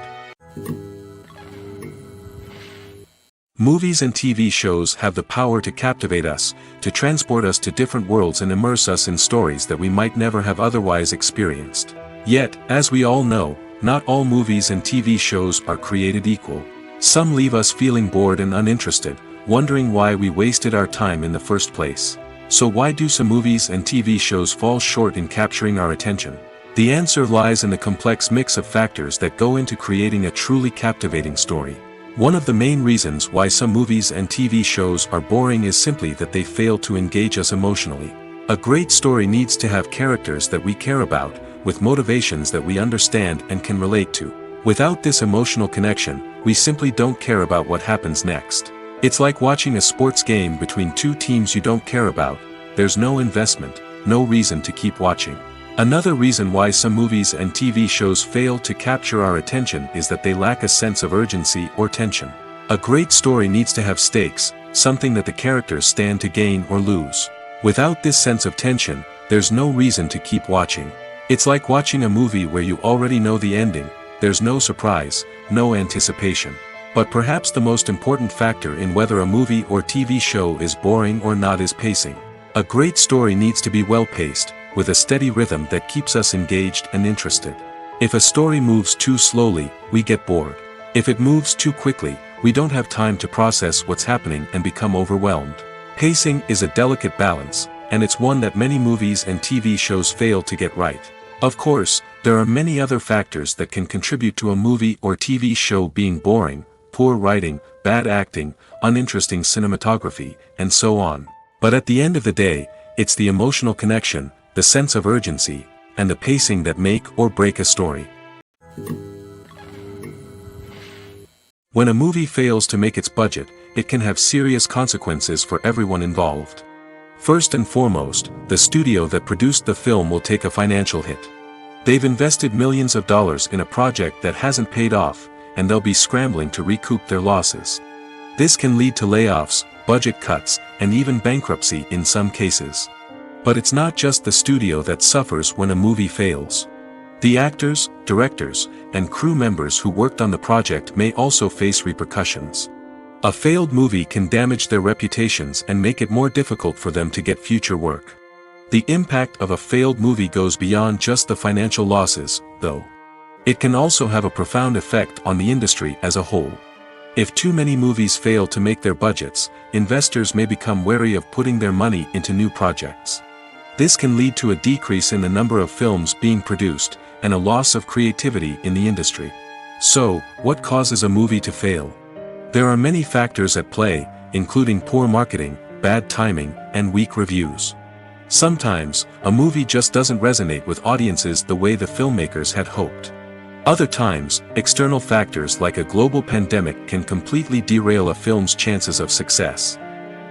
Movies and TV shows have the power to captivate us, to transport us to different worlds and immerse us in stories that we might never have otherwise experienced. Yet, as we all know, not all movies and TV shows are created equal. Some leave us feeling bored and uninterested, wondering why we wasted our time in the first place. So why do some movies and TV shows fall short in capturing our attention? The answer lies in the complex mix of factors that go into creating a truly captivating story. One of the main reasons why some movies and TV shows are boring is simply that they fail to engage us emotionally. A great story needs to have characters that we care about, with motivations that we understand and can relate to. Without this emotional connection, we simply don't care about what happens next. It's like watching a sports game between two teams you don't care about. There's no investment, no reason to keep watching. Another reason why some movies and TV shows fail to capture our attention is that they lack a sense of urgency or tension. A great story needs to have stakes, something that the characters stand to gain or lose. Without this sense of tension, there's no reason to keep watching. It's like watching a movie where you already know the ending. There's no surprise, no anticipation. But perhaps the most important factor in whether a movie or TV show is boring or not is pacing. A great story needs to be well-paced, with a steady rhythm that keeps us engaged and interested. If a story moves too slowly, we get bored. If it moves too quickly, we don't have time to process what's happening and become overwhelmed. Pacing is a delicate balance, and it's one that many movies and TV shows fail to get right. Of course, there are many other factors that can contribute to a movie or TV show being boring: poor writing, bad acting, uninteresting cinematography, and so on. But at the end of the day, it's the emotional connection, the sense of urgency, and the pacing that make or break a story. When a movie fails to make its budget, it can have serious consequences for everyone involved. First and foremost, the studio that produced the film will take a financial hit. They've invested millions of dollars in a project that hasn't paid off, and they'll be scrambling to recoup their losses. This can lead to layoffs, budget cuts, and even bankruptcy in some cases. But it's not just the studio that suffers when a movie fails. The actors, directors, and crew members who worked on the project may also face repercussions. A failed movie can damage their reputations and make it more difficult for them to get future work. The impact of a failed movie goes beyond just the financial losses, though. It can also have a profound effect on the industry as a whole. If too many movies fail to make their budgets, investors may become wary of putting their money into new projects. This can lead to a decrease in the number of films being produced, and a loss of creativity in the industry. So, what causes a movie to fail? There are many factors at play, including poor marketing, bad timing, and weak reviews. Sometimes, a movie just doesn't resonate with audiences the way the filmmakers had hoped. Other times, external factors like a global pandemic can completely derail a film's chances of success.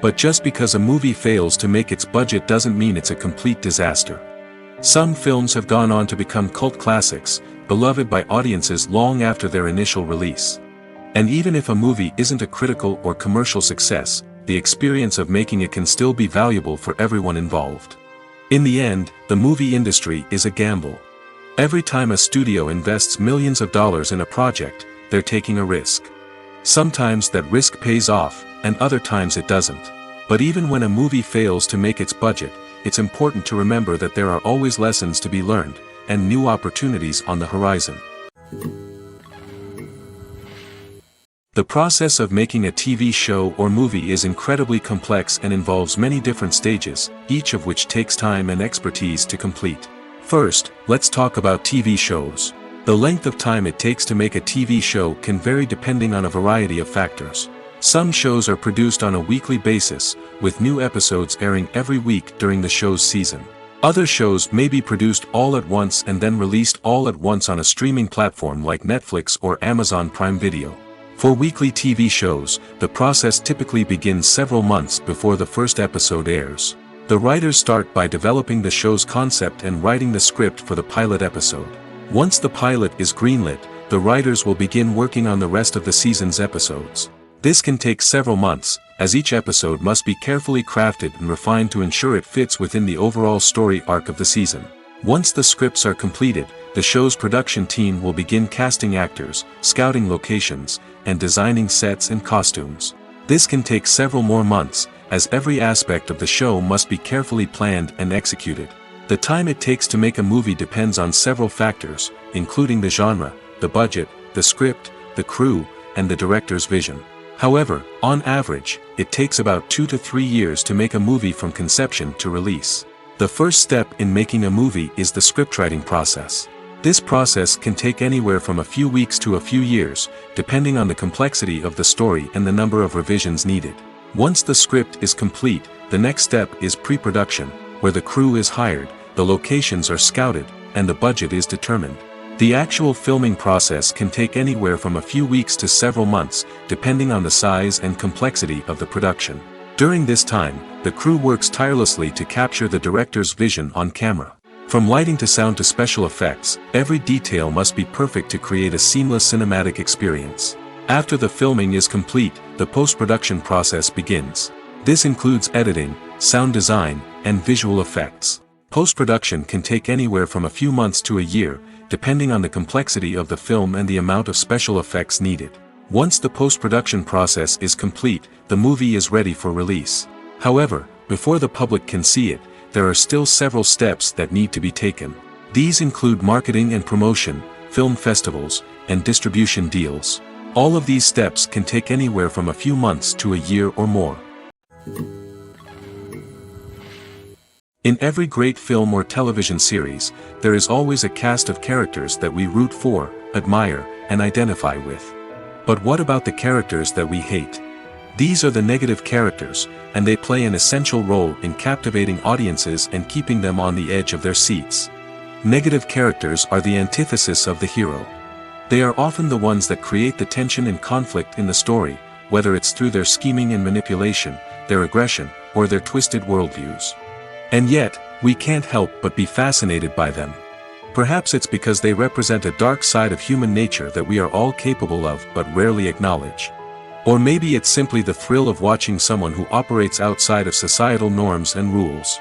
But just because a movie fails to make its budget doesn't mean it's a complete disaster. Some films have gone on to become cult classics, beloved by audiences long after their initial release. And even if a movie isn't a critical or commercial success, the experience of making it can still be valuable for everyone involved. In the end, the movie industry is a gamble. Every time a studio invests millions of dollars in a project, they're taking a risk. Sometimes that risk pays off, and other times it doesn't. But even when a movie fails to make its budget, it's important to remember that there are always lessons to be learned, and new opportunities on the horizon. The process of making a TV show or movie is incredibly complex and involves many different stages, each of which takes time and expertise to complete. First, let's talk about TV shows. The length of time it takes to make a TV show can vary depending on a variety of factors. Some shows are produced on a weekly basis, with new episodes airing every week during the show's season. Other shows may be produced all at once and then released all at once on a streaming platform like Netflix or Amazon Prime Video. For weekly TV shows, the process typically begins several months before the first episode airs. The writers start by developing the show's concept and writing the script for the pilot episode. Once the pilot is greenlit, the writers will begin working on the rest of the season's episodes. This can take several months, as each episode must be carefully crafted and refined to ensure it fits within the overall story arc of the season. Once the scripts are completed, the show's production team will begin casting actors, scouting locations, and designing sets and costumes. This can take several more months, as every aspect of the show must be carefully planned and executed. The time it takes to make a movie depends on several factors, including the genre, the budget, the script, the crew, and the director's vision. However, on average, it takes about 2 to 3 years to make a movie from conception to release. The first step in making a movie is the scriptwriting process. This process can take anywhere from a few weeks to a few years, depending on the complexity of the story and the number of revisions needed. Once the script is complete, the next step is pre-production, where the crew is hired, the locations are scouted, and the budget is determined. The actual filming process can take anywhere from a few weeks to several months, depending on the size and complexity of the production. During this time, the crew works tirelessly to capture the director's vision on camera. From lighting to sound to special effects, every detail must be perfect to create a seamless cinematic experience. After the filming is complete, the post-production process begins. This includes editing, sound design, and visual effects. Post-production can take anywhere from a few months to a year, depending on the complexity of the film and the amount of special effects needed. Once the post-production process is complete, the movie is ready for release. However, before the public can see it, there are still several steps that need to be taken. These include marketing and promotion, film festivals, and distribution deals. All of these steps can take anywhere from a few months to a year or more. In every great film or television series, there is always a cast of characters that we root for, admire, and identify with. But what about the characters that we hate? These are the negative characters, and they play an essential role in captivating audiences and keeping them on the edge of their seats. Negative characters are the antithesis of the hero. They are often the ones that create the tension and conflict in the story, whether it's through their scheming and manipulation, their aggression, or their twisted worldviews. And yet, we can't help but be fascinated by them. Perhaps it's because they represent a dark side of human nature that we are all capable of but rarely acknowledge. Or maybe it's simply the thrill of watching someone who operates outside of societal norms and rules.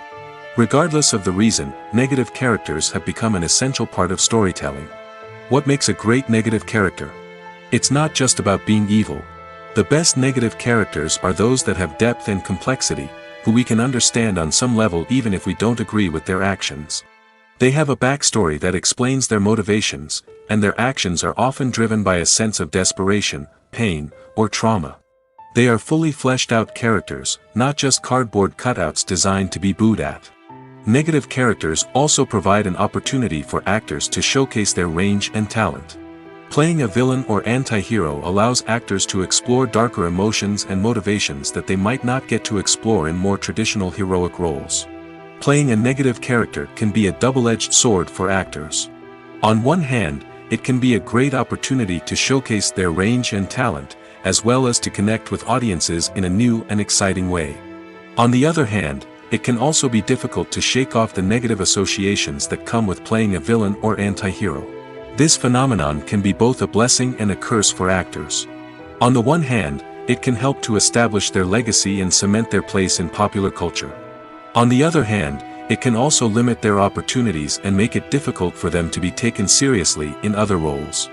Regardless of the reason, negative characters have become an essential part of storytelling. What makes a great negative character? It's not just about being evil. The best negative characters are those that have depth and complexity, who we can understand on some level even if we don't agree with their actions. They have a backstory that explains their motivations, and their actions are often driven by a sense of desperation, pain, or trauma. They are fully fleshed out characters, not just cardboard cutouts designed to be booed at. Negative characters also provide an opportunity for actors to showcase their range and talent. Playing a villain or anti-hero allows actors to explore darker emotions and motivations that they might not get to explore in more traditional heroic roles. Playing a negative character can be a double-edged sword for actors. On one hand, it can be a great opportunity to showcase their range and talent, as well as to connect with audiences in a new and exciting way. On the other hand, it can also be difficult to shake off the negative associations that come with playing a villain or anti-hero. This phenomenon can be both a blessing and a curse for actors. On the one hand, it can help to establish their legacy and cement their place in popular culture. On the other hand, it can also limit their opportunities and make it difficult for them to be taken seriously in other roles.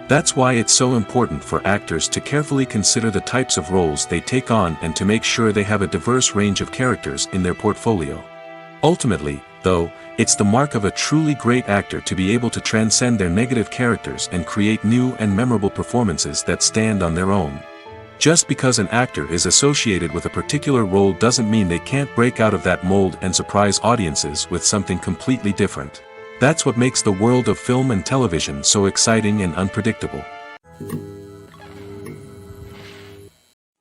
That's why it's so important for actors to carefully consider the types of roles they take on and to make sure they have a diverse range of characters in their portfolio. Ultimately, though, it's the mark of a truly great actor to be able to transcend their negative characters and create new and memorable performances that stand on their own. Just because an actor is associated with a particular role doesn't mean they can't break out of that mold and surprise audiences with something completely different. That's what makes the world of film and television so exciting and unpredictable.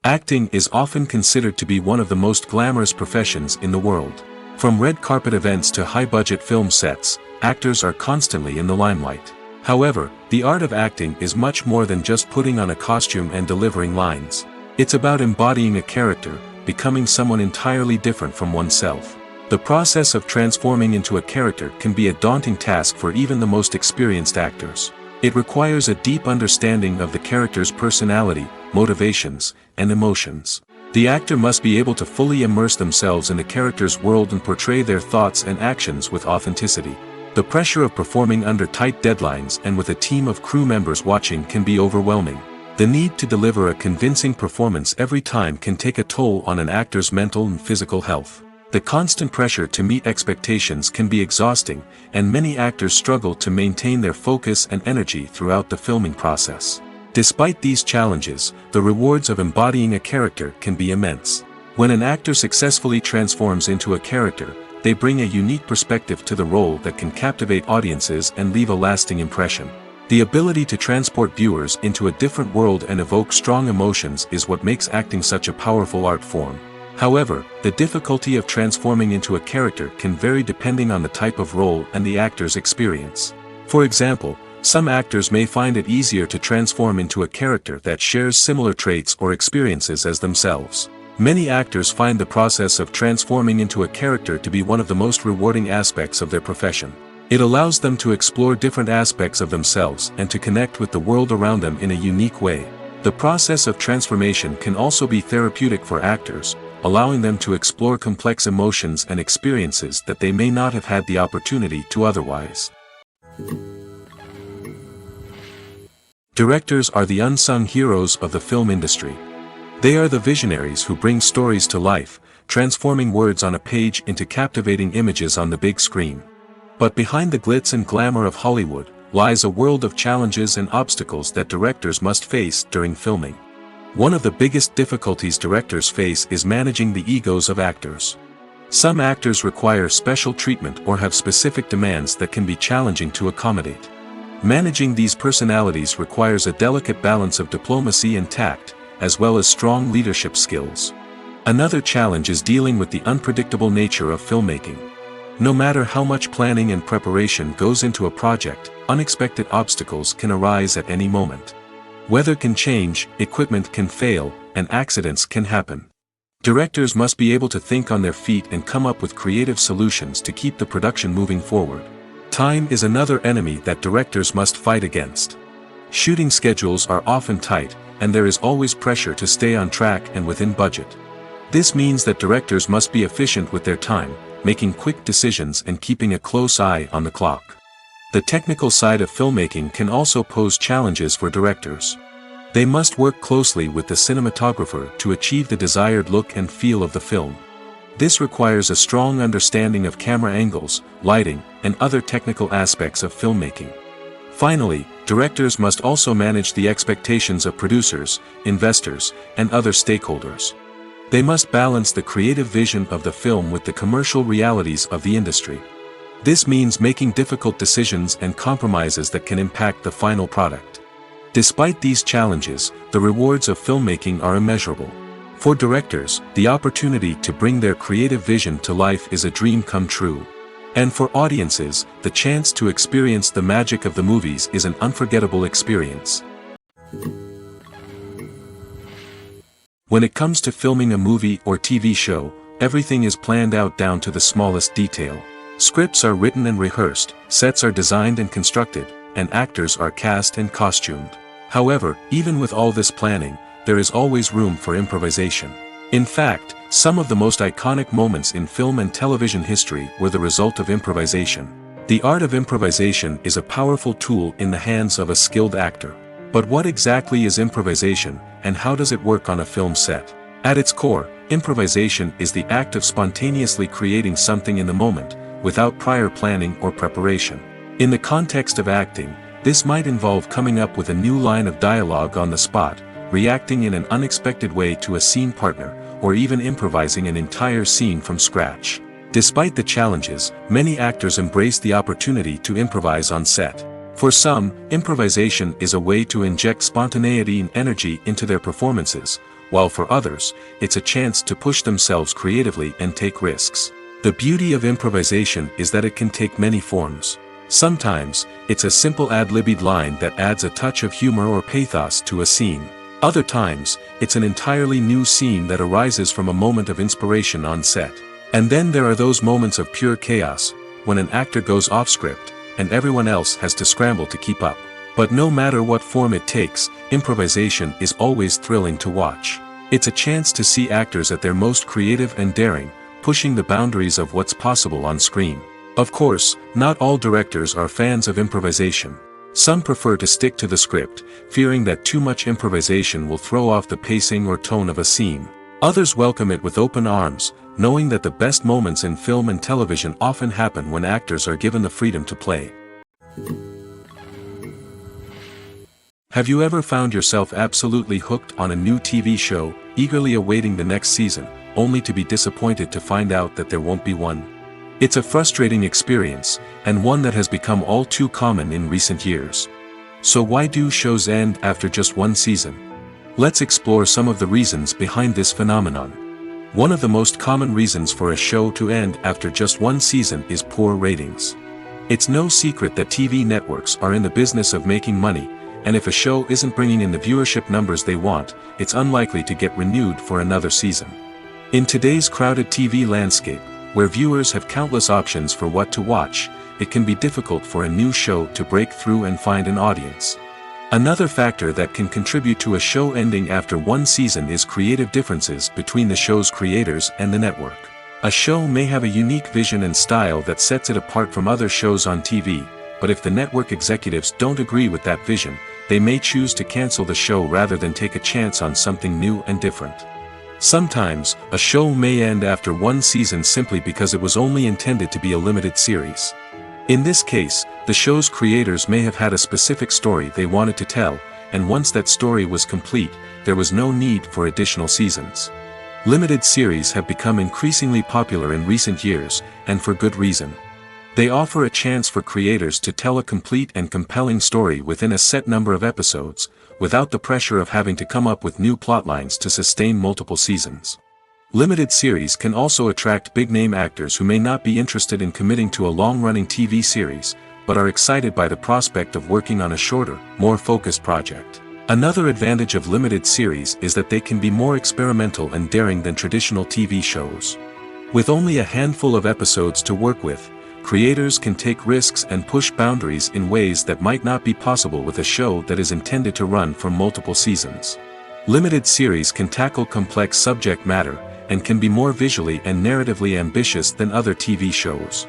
Acting is often considered to be one of the most glamorous professions in the world. From red carpet events to high-budget film sets, actors are constantly in the limelight. However, the art of acting is much more than just putting on a costume and delivering lines. It's about embodying a character, becoming someone entirely different from oneself. The process of transforming into a character can be a daunting task for even the most experienced actors. It requires a deep understanding of the character's personality, motivations, and emotions. The actor must be able to fully immerse themselves in the character's world and portray their thoughts and actions with authenticity. The pressure of performing under tight deadlines and with a team of crew members watching can be overwhelming. The need to deliver a convincing performance every time can take a toll on an actor's mental and physical health. The constant pressure to meet expectations can be exhausting, and many actors struggle to maintain their focus and energy throughout the filming process. Despite these challenges, the rewards of embodying a character can be immense. When an actor successfully transforms into a character, they bring a unique perspective to the role that can captivate audiences and leave a lasting impression. The ability to transport viewers into a different world and evoke strong emotions is what makes acting such a powerful art form. However, the difficulty of transforming into a character can vary depending on the type of role and the actor's experience. For example, some actors may find it easier to transform into a character that shares similar traits or experiences as themselves. Many actors find the process of transforming into a character to be one of the most rewarding aspects of their profession. It allows them to explore different aspects of themselves and to connect with the world around them in a unique way. The process of transformation can also be therapeutic for actors, allowing them to explore complex emotions and experiences that they may not have had the opportunity to otherwise. Directors are the unsung heroes of the film industry. They are the visionaries who bring stories to life, transforming words on a page into captivating images on the big screen. But behind the glitz and glamour of Hollywood, lies a world of challenges and obstacles that directors must face during filming. One of the biggest difficulties directors face is managing the egos of actors. Some actors require special treatment or have specific demands that can be challenging to accommodate. Managing these personalities requires a delicate balance of diplomacy and tact, as well as strong leadership skills. Another challenge is dealing with the unpredictable nature of filmmaking. No matter how much planning and preparation goes into a project, unexpected obstacles can arise at any moment. Weather can change, equipment can fail, and accidents can happen. Directors must be able to think on their feet and come up with creative solutions to keep the production moving forward. Time is another enemy that directors must fight against. Shooting schedules are often tight, and there is always pressure to stay on track and within budget. This means that directors must be efficient with their time, making quick decisions and keeping a close eye on the clock. The technical side of filmmaking can also pose challenges for directors. They must work closely with the cinematographer to achieve the desired look and feel of the film. This requires a strong understanding of camera angles, lighting, and other technical aspects of filmmaking. Finally, directors must also manage the expectations of producers, investors, and other stakeholders. They must balance the creative vision of the film with the commercial realities of the industry. This means making difficult decisions and compromises that can impact the final product. Despite these challenges, the rewards of filmmaking are immeasurable. For directors, the opportunity to bring their creative vision to life is a dream come true. And for audiences, the chance to experience the magic of the movies is an unforgettable experience. When it comes to filming a movie or TV show, everything is planned out down to the smallest detail. Scripts are written and rehearsed, sets are designed and constructed, and actors are cast and costumed. However, even with all this planning, there is always room for improvisation. In fact, some of the most iconic moments in film and television history were the result of improvisation. The art of improvisation is a powerful tool in the hands of a skilled actor. But what exactly is improvisation, and how does it work on a film set? At its core, improvisation is the act of spontaneously creating something in the moment, without prior planning or preparation. In the context of acting, this might involve coming up with a new line of dialogue on the spot, reacting in an unexpected way to a scene partner, or even improvising an entire scene from scratch. Despite the challenges, many actors embrace the opportunity to improvise on set. For some, improvisation is a way to inject spontaneity and energy into their performances, while for others, it's a chance to push themselves creatively and take risks. The beauty of improvisation is that it can take many forms. Sometimes, it's a simple ad-libbed line that adds a touch of humor or pathos to a scene. Other times, it's an entirely new scene that arises from a moment of inspiration on set. And then there are those moments of pure chaos, when an actor goes off script, and everyone else has to scramble to keep up. But no matter what form it takes, improvisation is always thrilling to watch. It's a chance to see actors at their most creative and daring, pushing the boundaries of what's possible on screen. Of course, not all directors are fans of improvisation. Some prefer to stick to the script, fearing that too much improvisation will throw off the pacing or tone of a scene. Others welcome it with open arms, knowing that the best moments in film and television often happen when actors are given the freedom to play. Have you ever found yourself absolutely hooked on a new TV show, eagerly awaiting the next season, only to be disappointed to find out that there won't be one? It's a frustrating experience, and one that has become all too common in recent years. So why do shows end after just one season? Let's explore some of the reasons behind this phenomenon. One of the most common reasons for a show to end after just one season is poor ratings. It's no secret that TV networks are in the business of making money, and if a show isn't bringing in the viewership numbers they want, it's unlikely to get renewed for another season. In today's crowded TV landscape, where viewers have countless options for what to watch, it can be difficult for a new show to break through and find an audience. Another factor that can contribute to a show ending after one season is creative differences between the show's creators and the network. A show may have a unique vision and style that sets it apart from other shows on TV, but if the network executives don't agree with that vision, they may choose to cancel the show rather than take a chance on something new and different. Sometimes, a show may end after one season simply because it was only intended to be a limited series. In this case, the show's creators may have had a specific story they wanted to tell, and once that story was complete, there was no need for additional seasons. Limited series have become increasingly popular in recent years, and for good reason. They offer a chance for creators to tell a complete and compelling story within a set number of episodes, without the pressure of having to come up with new plotlines to sustain multiple seasons. Limited series can also attract big-name actors who may not be interested in committing to a long-running TV series, but are excited by the prospect of working on a shorter, more focused project. Another advantage of limited series is that they can be more experimental and daring than traditional TV shows. With only a handful of episodes to work with, creators can take risks and push boundaries in ways that might not be possible with a show that is intended to run for multiple seasons. Limited series can tackle complex subject matter, and can be more visually and narratively ambitious than other TV shows.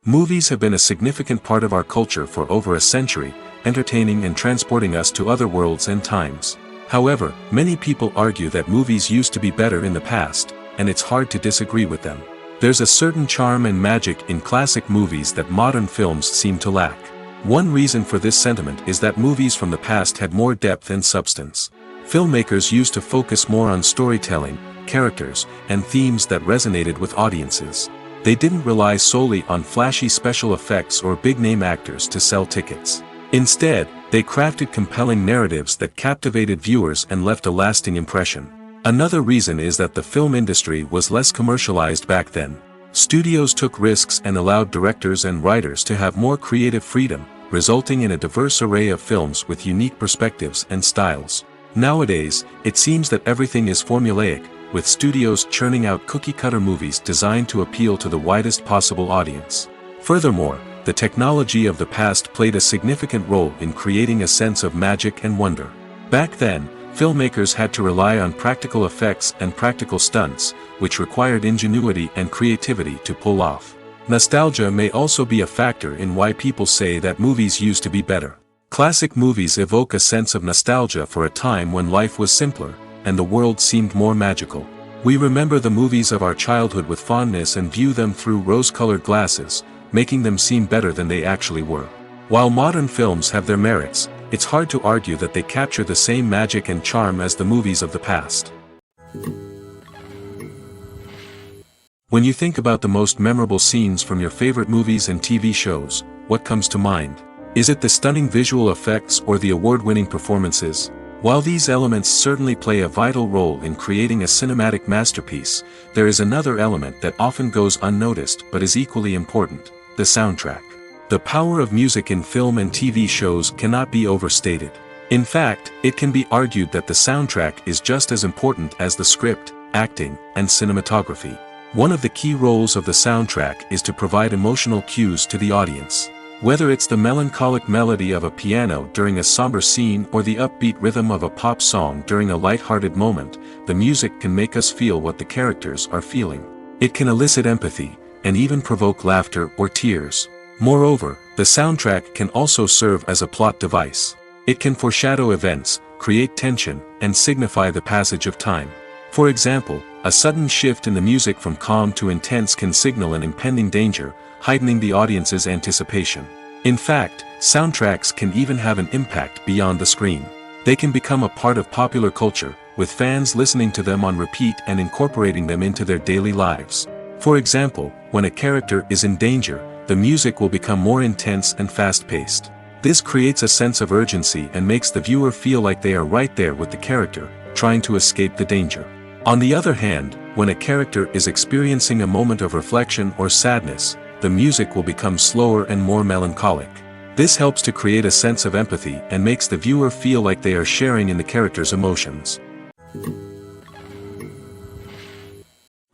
Movies have been a significant part of our culture for over a century, entertaining and transporting us to other worlds and times. However, many people argue that movies used to be better in the past, and it's hard to disagree with them. There's a certain charm and magic in classic movies that modern films seem to lack. One reason for this sentiment is that movies from the past had more depth and substance. Filmmakers used to focus more on storytelling, characters, and themes that resonated with audiences. They didn't rely solely on flashy special effects or big-name actors to sell tickets. Instead, they crafted compelling narratives that captivated viewers and left a lasting impression. Another reason is that the film industry was less commercialized back then. Studios took risks and allowed directors and writers to have more creative freedom, resulting in a diverse array of films with unique perspectives and styles. Nowadays, it seems that everything is formulaic, with studios churning out cookie-cutter movies designed to appeal to the widest possible audience. Furthermore, the technology of the past played a significant role in creating a sense of magic and wonder. Back then, filmmakers had to rely on practical effects and practical stunts, which required ingenuity and creativity to pull off. Nostalgia may also be a factor in why people say that movies used to be better. Classic movies evoke a sense of nostalgia for a time when life was simpler, and the world seemed more magical. We remember the movies of our childhood with fondness and view them through rose-colored glasses, making them seem better than they actually were. While modern films have their merits, it's hard to argue that they capture the same magic and charm as the movies of the past. When you think about the most memorable scenes from your favorite movies and TV shows, what comes to mind? Is it the stunning visual effects or the award-winning performances? While these elements certainly play a vital role in creating a cinematic masterpiece, there is another element that often goes unnoticed but is equally important: the soundtrack. The power of music in film and TV shows cannot be overstated. In fact, it can be argued that the soundtrack is just as important as the script, acting, and cinematography. One of the key roles of the soundtrack is to provide emotional cues to the audience. Whether it's the melancholic melody of a piano during a somber scene or the upbeat rhythm of a pop song during a light-hearted moment, the music can make us feel what the characters are feeling. It can elicit empathy, and even provoke laughter or tears. Moreover, the soundtrack can also serve as a plot device. It can foreshadow events, create tension, and signify the passage of time. For example, a sudden shift in the music from calm to intense can signal an impending danger, heightening the audience's anticipation. In fact, soundtracks can even have an impact beyond the screen. They can become a part of popular culture, with fans listening to them on repeat and incorporating them into their daily lives. For example, when a character is in danger, the music will become more intense and fast-paced. This creates a sense of urgency and makes the viewer feel like they are right there with the character, trying to escape the danger. On the other hand, when a character is experiencing a moment of reflection or sadness, the music will become slower and more melancholic. This helps to create a sense of empathy and makes the viewer feel like they are sharing in the character's emotions.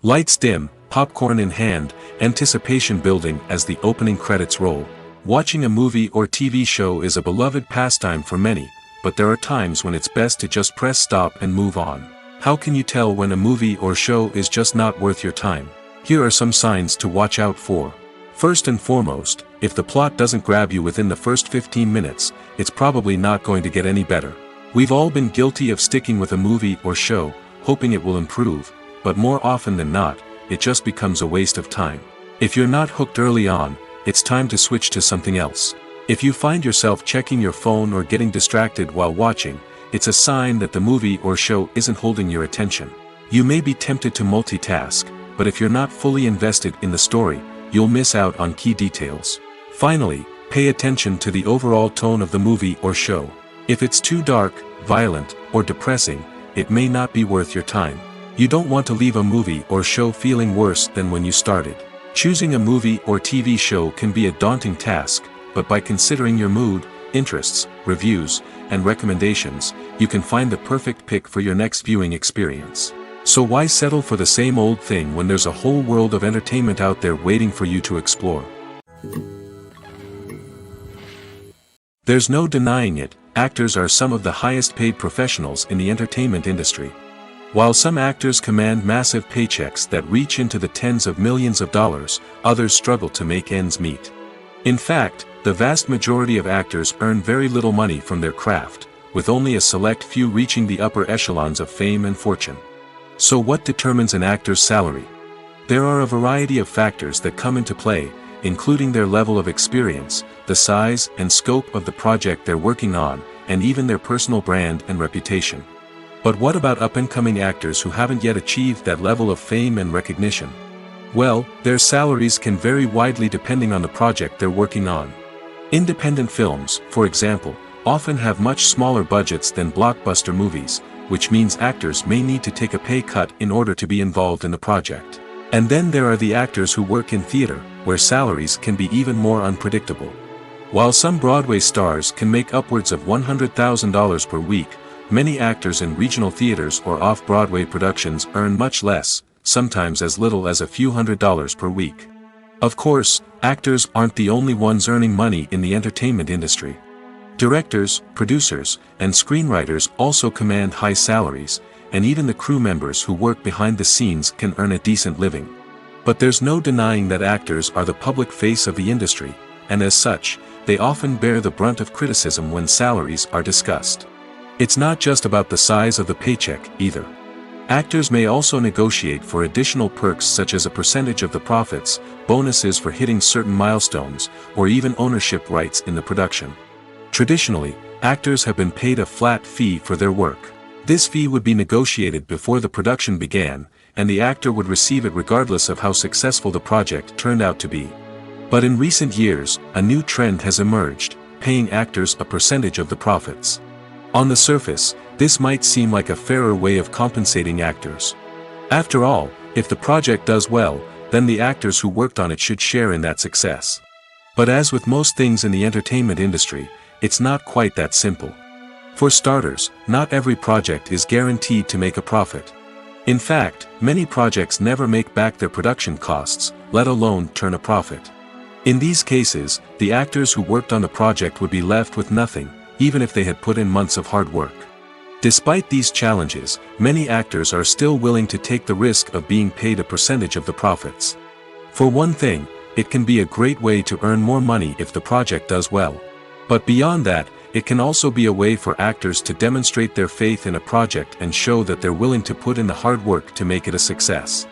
Lights dim, popcorn in hand, anticipation building as the opening credits roll. Watching a movie or TV show is a beloved pastime for many, but there are times when it's best to just press stop and move on. How can you tell when a movie or show is just not worth your time? Here are some signs to watch out for. First and foremost, if the plot doesn't grab you within the first 15 minutes, it's probably not going to get any better. We've all been guilty of sticking with a movie or show, hoping it will improve, but more often than not, it just becomes a waste of time. If you're not hooked early on, it's time to switch to something else. If you find yourself checking your phone or getting distracted while watching, it's a sign that the movie or show isn't holding your attention. You may be tempted to multitask, but if you're not fully invested in the story, you'll miss out on key details. Finally, pay attention to the overall tone of the movie or show. If it's too dark, violent, or depressing, it may not be worth your time. You don't want to leave a movie or show feeling worse than when you started. Choosing a movie or TV show can be a daunting task, but by considering your mood, interests, reviews, and recommendations, you can find the perfect pick for your next viewing experience. So why settle for the same old thing when there's a whole world of entertainment out there waiting for you to explore? There's no denying it, actors are some of the highest paid professionals in the entertainment industry. While some actors command massive paychecks that reach into the tens of millions of dollars, others struggle to make ends meet. In fact, the vast majority of actors earn very little money from their craft, with only a select few reaching the upper echelons of fame and fortune. So what determines an actor's salary? There are a variety of factors that come into play, including their level of experience, the size and scope of the project they're working on, and even their personal brand and reputation. But what about up-and-coming actors who haven't yet achieved that level of fame and recognition? Well, their salaries can vary widely depending on the project they're working on. Independent films, for example, often have much smaller budgets than blockbuster movies, which means actors may need to take a pay cut in order to be involved in the project. And then there are the actors who work in theater, where salaries can be even more unpredictable. While some Broadway stars can make upwards of $100,000 per week, many actors in regional theaters or off-Broadway productions earn much less, sometimes as little as a few $100s per week. Of course, actors aren't the only ones earning money in the entertainment industry. Directors, producers, and screenwriters also command high salaries, and even the crew members who work behind the scenes can earn a decent living. But there's no denying that actors are the public face of the industry, and as such, they often bear the brunt of criticism when salaries are discussed. It's not just about the size of the paycheck, either. Actors may also negotiate for additional perks such as a percentage of the profits, bonuses for hitting certain milestones, or even ownership rights in the production. Traditionally, actors have been paid a flat fee for their work. This fee would be negotiated before the production began, and the actor would receive it regardless of how successful the project turned out to be. But in recent years, a new trend has emerged, paying actors a percentage of the profits. On the surface, this might seem like a fairer way of compensating actors. After all, if the project does well, then the actors who worked on it should share in that success. But as with most things in the entertainment industry, it's not quite that simple. For starters, not every project is guaranteed to make a profit. In fact, many projects never make back their production costs, let alone turn a profit. In these cases, the actors who worked on the project would be left with nothing, even if they had put in months of hard work. Despite these challenges, many actors are still willing to take the risk of being paid a percentage of the profits. For one thing, It can be a great way to earn more money if the project does well. But beyond that, it can also be a way for actors to demonstrate their faith in a project and show that they're willing to put in the hard work to make it a success.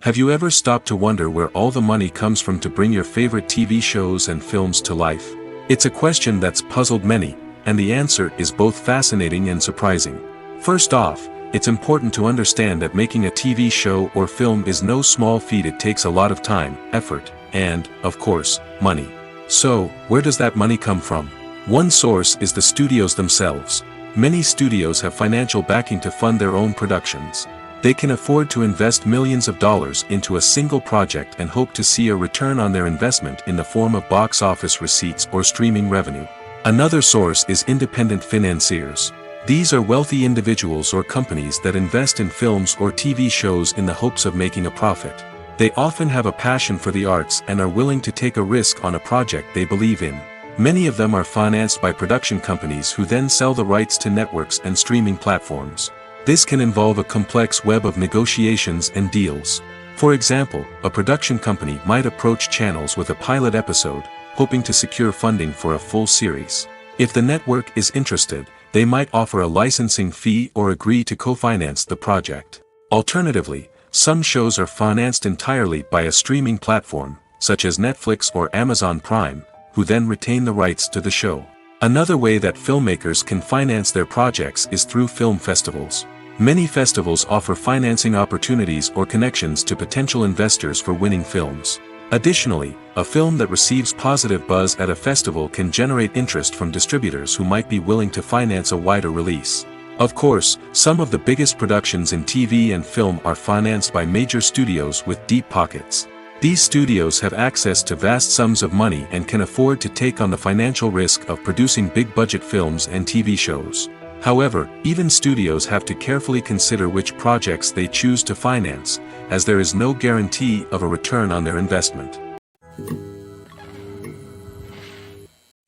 Have you ever stopped to wonder where all the money comes from to bring your favorite TV shows and films to life? It's a question that's puzzled many, and the answer is both fascinating and surprising. First off, it's important to understand that making a TV show or film is no small feat. It takes a lot of time, effort, and, of course, money. So, where does that money come from? One source is the studios themselves. Many studios have financial backing to fund their own productions. They can afford to invest millions of dollars into a single project and hope to see a return on their investment in the form of box office receipts or streaming revenue. Another source is independent financiers. These are wealthy individuals or companies that invest in films or TV shows in the hopes of making a profit. They often have a passion for the arts and are willing to take a risk on a project they believe in. Many of them are financed by production companies who then sell the rights to networks and streaming platforms. This can involve a complex web of negotiations and deals. For example, a production company might approach channels with a pilot episode, hoping to secure funding for a full series. If the network is interested, they might offer a licensing fee or agree to co-finance the project. Alternatively, some shows are financed entirely by a streaming platform, such as Netflix or Amazon Prime, who then retain the rights to the show. Another way that filmmakers can finance their projects is through film festivals. Many festivals offer financing opportunities or connections to potential investors for winning films. Additionally, a film that receives positive buzz at a festival can generate interest from distributors who might be willing to finance a wider release. Of course, some of the biggest productions in TV and film are financed by major studios with deep pockets. These studios have access to vast sums of money and can afford to take on the financial risk of producing big-budget films and TV shows. However, even studios have to carefully consider which projects they choose to finance, as there is no guarantee of a return on their investment.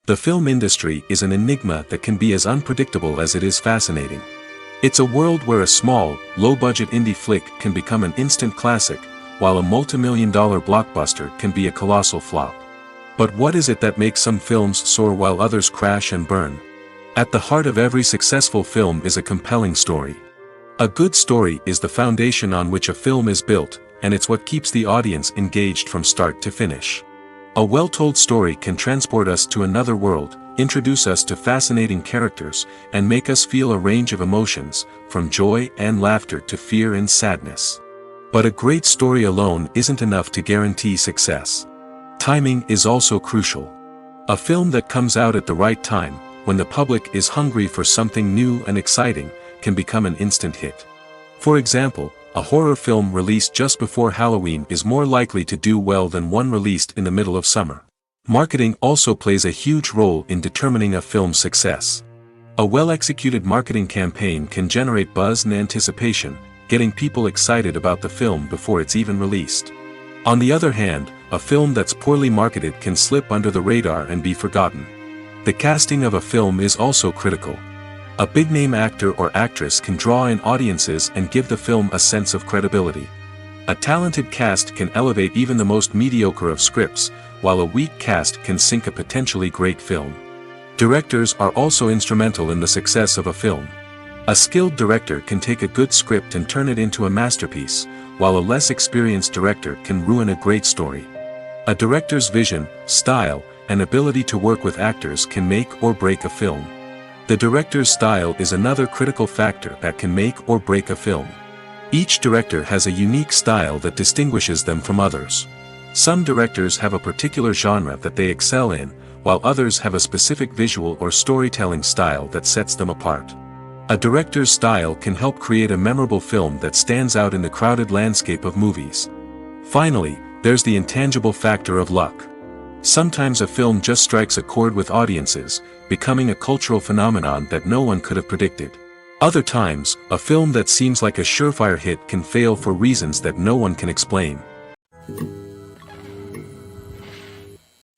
The film industry is an enigma that can be as unpredictable as it is fascinating. It's a world where a small, low-budget indie flick can become an instant classic, while a multi-million-dollar blockbuster can be a colossal flop. But what is it that makes some films soar while others crash and burn? At the heart of every successful film is a compelling story. A good story is the foundation on which a film is built, and it's what keeps the audience engaged from start to finish. A well-told story can transport us to another world, introduce us to fascinating characters, and make us feel a range of emotions, from joy and laughter to fear and sadness. But a great story alone isn't enough to guarantee success. Timing is also crucial. A film that comes out at the right time, when the public is hungry for something new and exciting, can become an instant hit. For example, a horror film released just before Halloween is more likely to do well than one released in the middle of summer. Marketing also plays a huge role in determining a film's success. A well-executed marketing campaign can generate buzz and anticipation, getting people excited about the film before it's even released. On the other hand, a film that's poorly marketed can slip under the radar and be forgotten. The casting of a film is also critical. A big-name actor or actress can draw in audiences and give the film a sense of credibility. A talented cast can elevate even the most mediocre of scripts, while a weak cast can sink a potentially great film. Directors are also instrumental in the success of a film. A skilled director can take a good script and turn it into a masterpiece, while a less experienced director can ruin a great story. A director's vision, style, and ability to work with actors can make or break a film. The director's style is another critical factor that can make or break a film. Each director has a unique style that distinguishes them from others. Some directors have a particular genre that they excel in, while others have a specific visual or storytelling style that sets them apart. A director's style can help create a memorable film that stands out in the crowded landscape of movies. Finally, there's the intangible factor of luck. Sometimes a film just strikes a chord with audiences, becoming a cultural phenomenon that no one could have predicted. Other times, a film that seems like a surefire hit can fail for reasons that no one can explain.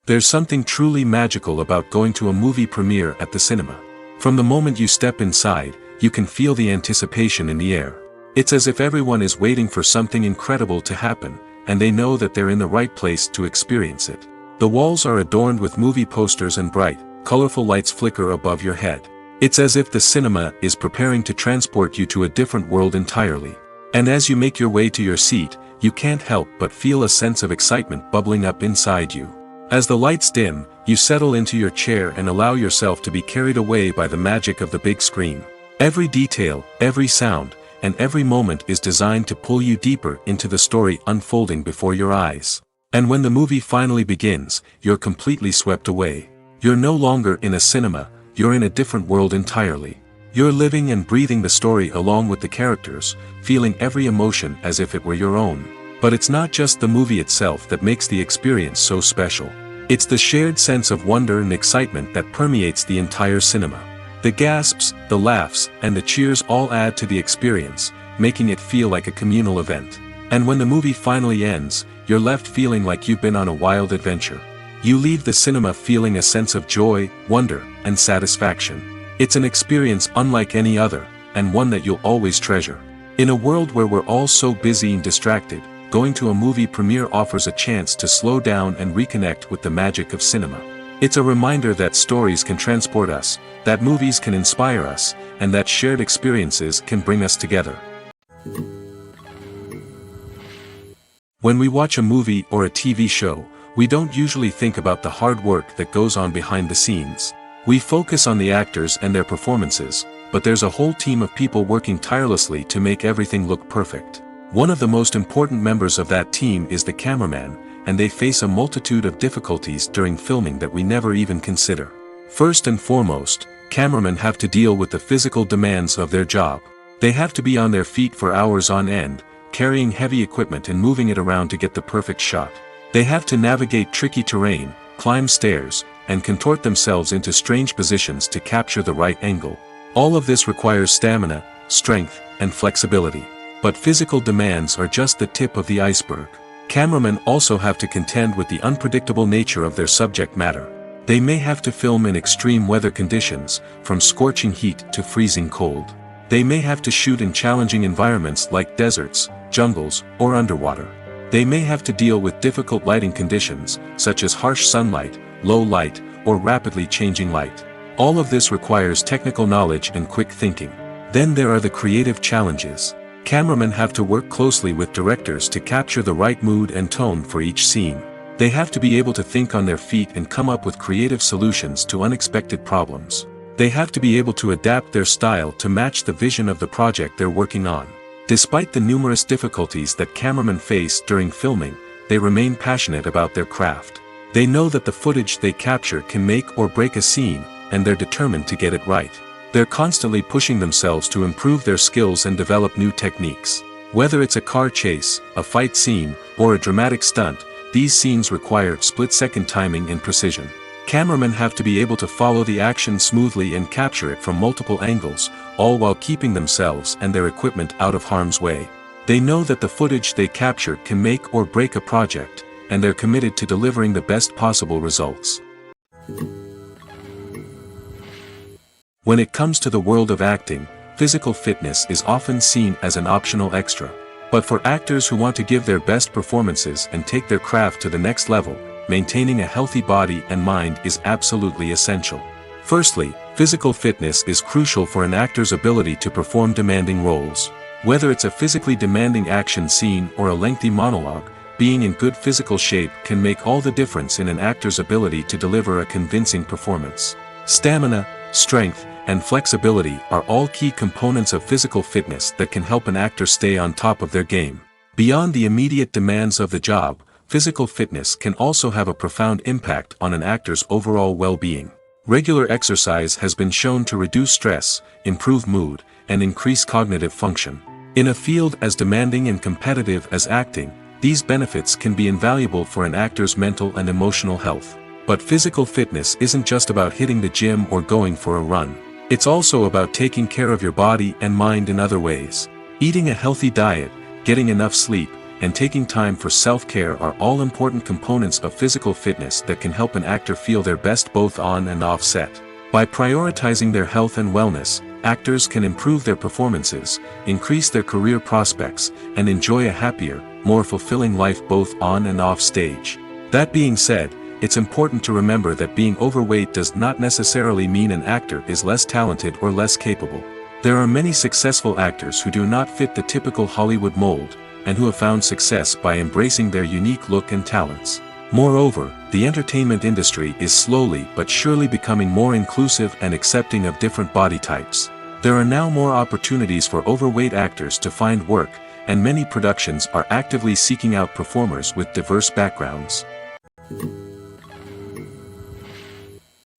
There's something truly magical about going to a movie premiere at the cinema. From the moment you step inside, you can feel the anticipation in the air. It's as if everyone is waiting for something incredible to happen, and they know that they're in the right place to experience it. The walls are adorned with movie posters and bright, colorful lights flicker above your head. It's as if the cinema is preparing to transport you to a different world entirely. And as you make your way to your seat, you can't help but feel a sense of excitement bubbling up inside you. As the lights dim, you settle into your chair and allow yourself to be carried away by the magic of the big screen. Every detail, every sound, and every moment is designed to pull you deeper into the story unfolding before your eyes. And when the movie finally begins, you're completely swept away. You're no longer in a cinema, you're in a different world entirely. You're living and breathing the story along with the characters, feeling every emotion as if it were your own. But it's not just the movie itself that makes the experience so special. It's the shared sense of wonder and excitement that permeates the entire cinema. The gasps, the laughs, and the cheers all add to the experience, making it feel like a communal event. And when the movie finally ends, you're left feeling like you've been on a wild adventure. You leave the cinema feeling a sense of joy, wonder, and satisfaction. It's an experience unlike any other, and one that you'll always treasure. In a world where we're all so busy and distracted, going to a movie premiere offers a chance to slow down and reconnect with the magic of cinema. It's a reminder that stories can transport us, that movies can inspire us, and that shared experiences can bring us together. When we watch a movie or a TV show, we don't usually think about the hard work that goes on behind the scenes. We focus on the actors and their performances, but there's a whole team of people working tirelessly to make everything look perfect. One of the most important members of that team is the cameraman, and they face a multitude of difficulties during filming that we never even consider. First and foremost, cameramen have to deal with the physical demands of their job. They have to be on their feet for hours on end, carrying heavy equipment and moving it around to get the perfect shot. They have to navigate tricky terrain, climb stairs, and contort themselves into strange positions to capture the right angle. All of this requires stamina, strength, and flexibility. But physical demands are just the tip of the iceberg. Cameramen also have to contend with the unpredictable nature of their subject matter. They may have to film in extreme weather conditions, from scorching heat to freezing cold. They may have to shoot in challenging environments like deserts, jungles, or underwater. They may have to deal with difficult lighting conditions, such as harsh sunlight, low light, or rapidly changing light. All of this requires technical knowledge and quick thinking. Then there are the creative challenges. Cameramen have to work closely with directors to capture the right mood and tone for each scene. They have to be able to think on their feet and come up with creative solutions to unexpected problems. They have to be able to adapt their style to match the vision of the project they're working on. Despite the numerous difficulties that cameramen face during filming, they remain passionate about their craft. They know that the footage they capture can make or break a scene, and they're determined to get it right. They're constantly pushing themselves to improve their skills and develop new techniques. Whether it's a car chase, a fight scene, or a dramatic stunt, these scenes require split-second timing and precision. Cameramen have to be able to follow the action smoothly and capture it from multiple angles, all while keeping themselves and their equipment out of harm's way. They know that the footage they capture can make or break a project, and they're committed to delivering the best possible results. When it comes to the world of acting, physical fitness is often seen as an optional extra. But for actors who want to give their best performances and take their craft to the next level, maintaining a healthy body and mind is absolutely essential. Firstly, physical fitness is crucial for an actor's ability to perform demanding roles. Whether it's a physically demanding action scene or a lengthy monologue, being in good physical shape can make all the difference in an actor's ability to deliver a convincing performance. Stamina, strength, and flexibility are all key components of physical fitness that can help an actor stay on top of their game. Beyond the immediate demands of the job, physical fitness can also have a profound impact on an actor's overall well-being. Regular exercise has been shown to reduce stress, improve mood, and increase cognitive function. In a field as demanding and competitive as acting, these benefits can be invaluable for an actor's mental and emotional health. But physical fitness isn't just about hitting the gym or going for a run. It's also about taking care of your body and mind in other ways. Eating a healthy diet, getting enough sleep, and taking time for self-care are all important components of physical fitness that can help an actor feel their best both on and off set. By prioritizing their health and wellness, actors can improve their performances, increase their career prospects, and enjoy a happier, more fulfilling life both on and off stage. That being said, it's important to remember that being overweight does not necessarily mean an actor is less talented or less capable. There are many successful actors who do not fit the typical Hollywood mold, and who have found success by embracing their unique look and talents. Moreover, the entertainment industry is slowly but surely becoming more inclusive and accepting of different body types. There are now more opportunities for overweight actors to find work, and many productions are actively seeking out performers with diverse backgrounds.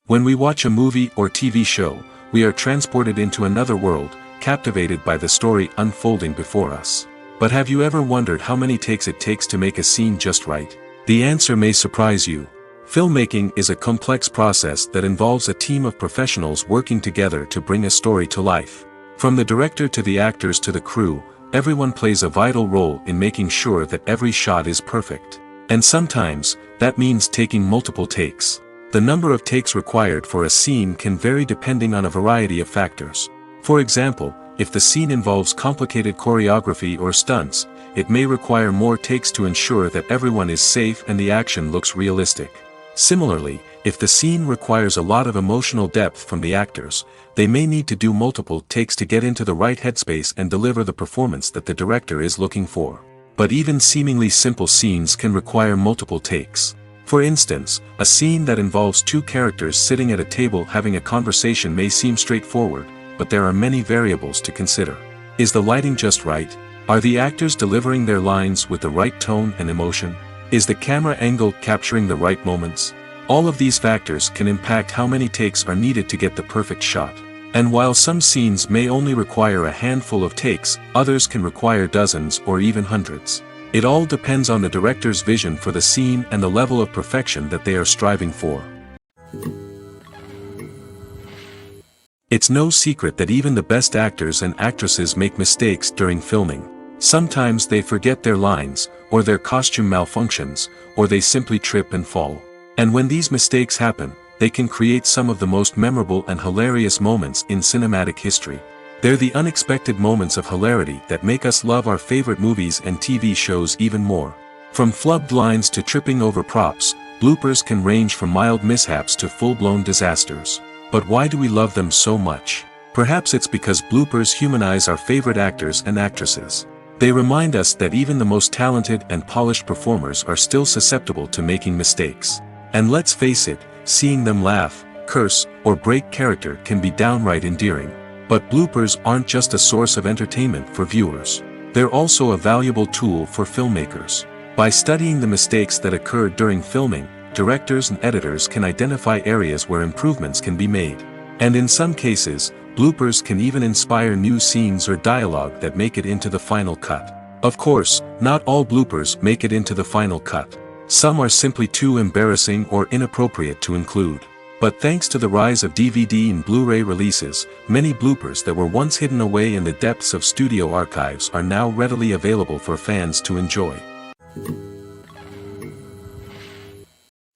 When we watch a movie or TV show, we are transported into another world, captivated by the story unfolding before us. But have you ever wondered how many takes it takes to make a scene just right? The answer may surprise you. Filmmaking is a complex process that involves a team of professionals working together to bring a story to life. From the director to the actors to the crew, everyone plays a vital role in making sure that every shot is perfect. And sometimes, that means taking multiple takes. The number of takes required for a scene can vary depending on a variety of factors. For example, if the scene involves complicated choreography or stunts, it may require more takes to ensure that everyone is safe and the action looks realistic. Similarly, if the scene requires a lot of emotional depth from the actors, they may need to do multiple takes to get into the right headspace and deliver the performance that the director is looking for. But even seemingly simple scenes can require multiple takes. For instance, a scene that involves two characters sitting at a table having a conversation may seem straightforward, but there are many variables to consider. Is the lighting just right? Are the actors delivering their lines with the right tone and emotion? Is the camera angle capturing the right moments? All of these factors can impact how many takes are needed to get the perfect shot. And while some scenes may only require a handful of takes, others can require dozens or even hundreds. It all depends on the director's vision for the scene and the level of perfection that they are striving for. It's no secret that even the best actors and actresses make mistakes during filming. Sometimes they forget their lines, or their costume malfunctions, or they simply trip and fall. And when these mistakes happen, they can create some of the most memorable and hilarious moments in cinematic history. They're the unexpected moments of hilarity that make us love our favorite movies and TV shows even more. From flubbed lines to tripping over props, bloopers can range from mild mishaps to full-blown disasters. But why do we love them so much? Perhaps it's because bloopers humanize our favorite actors and actresses. They remind us that even the most talented and polished performers are still susceptible to making mistakes. And let's face it, seeing them laugh, curse, or break character can be downright endearing. But bloopers aren't just a source of entertainment for viewers. They're also a valuable tool for filmmakers. By studying the mistakes that occurred during filming, directors and editors can identify areas where improvements can be made. And in some cases, bloopers can even inspire new scenes or dialogue that make it into the final cut. Of course, not all bloopers make it into the final cut. Some are simply too embarrassing or inappropriate to include. But thanks to the rise of DVD and Blu-ray releases, many bloopers that were once hidden away in the depths of studio archives are now readily available for fans to enjoy.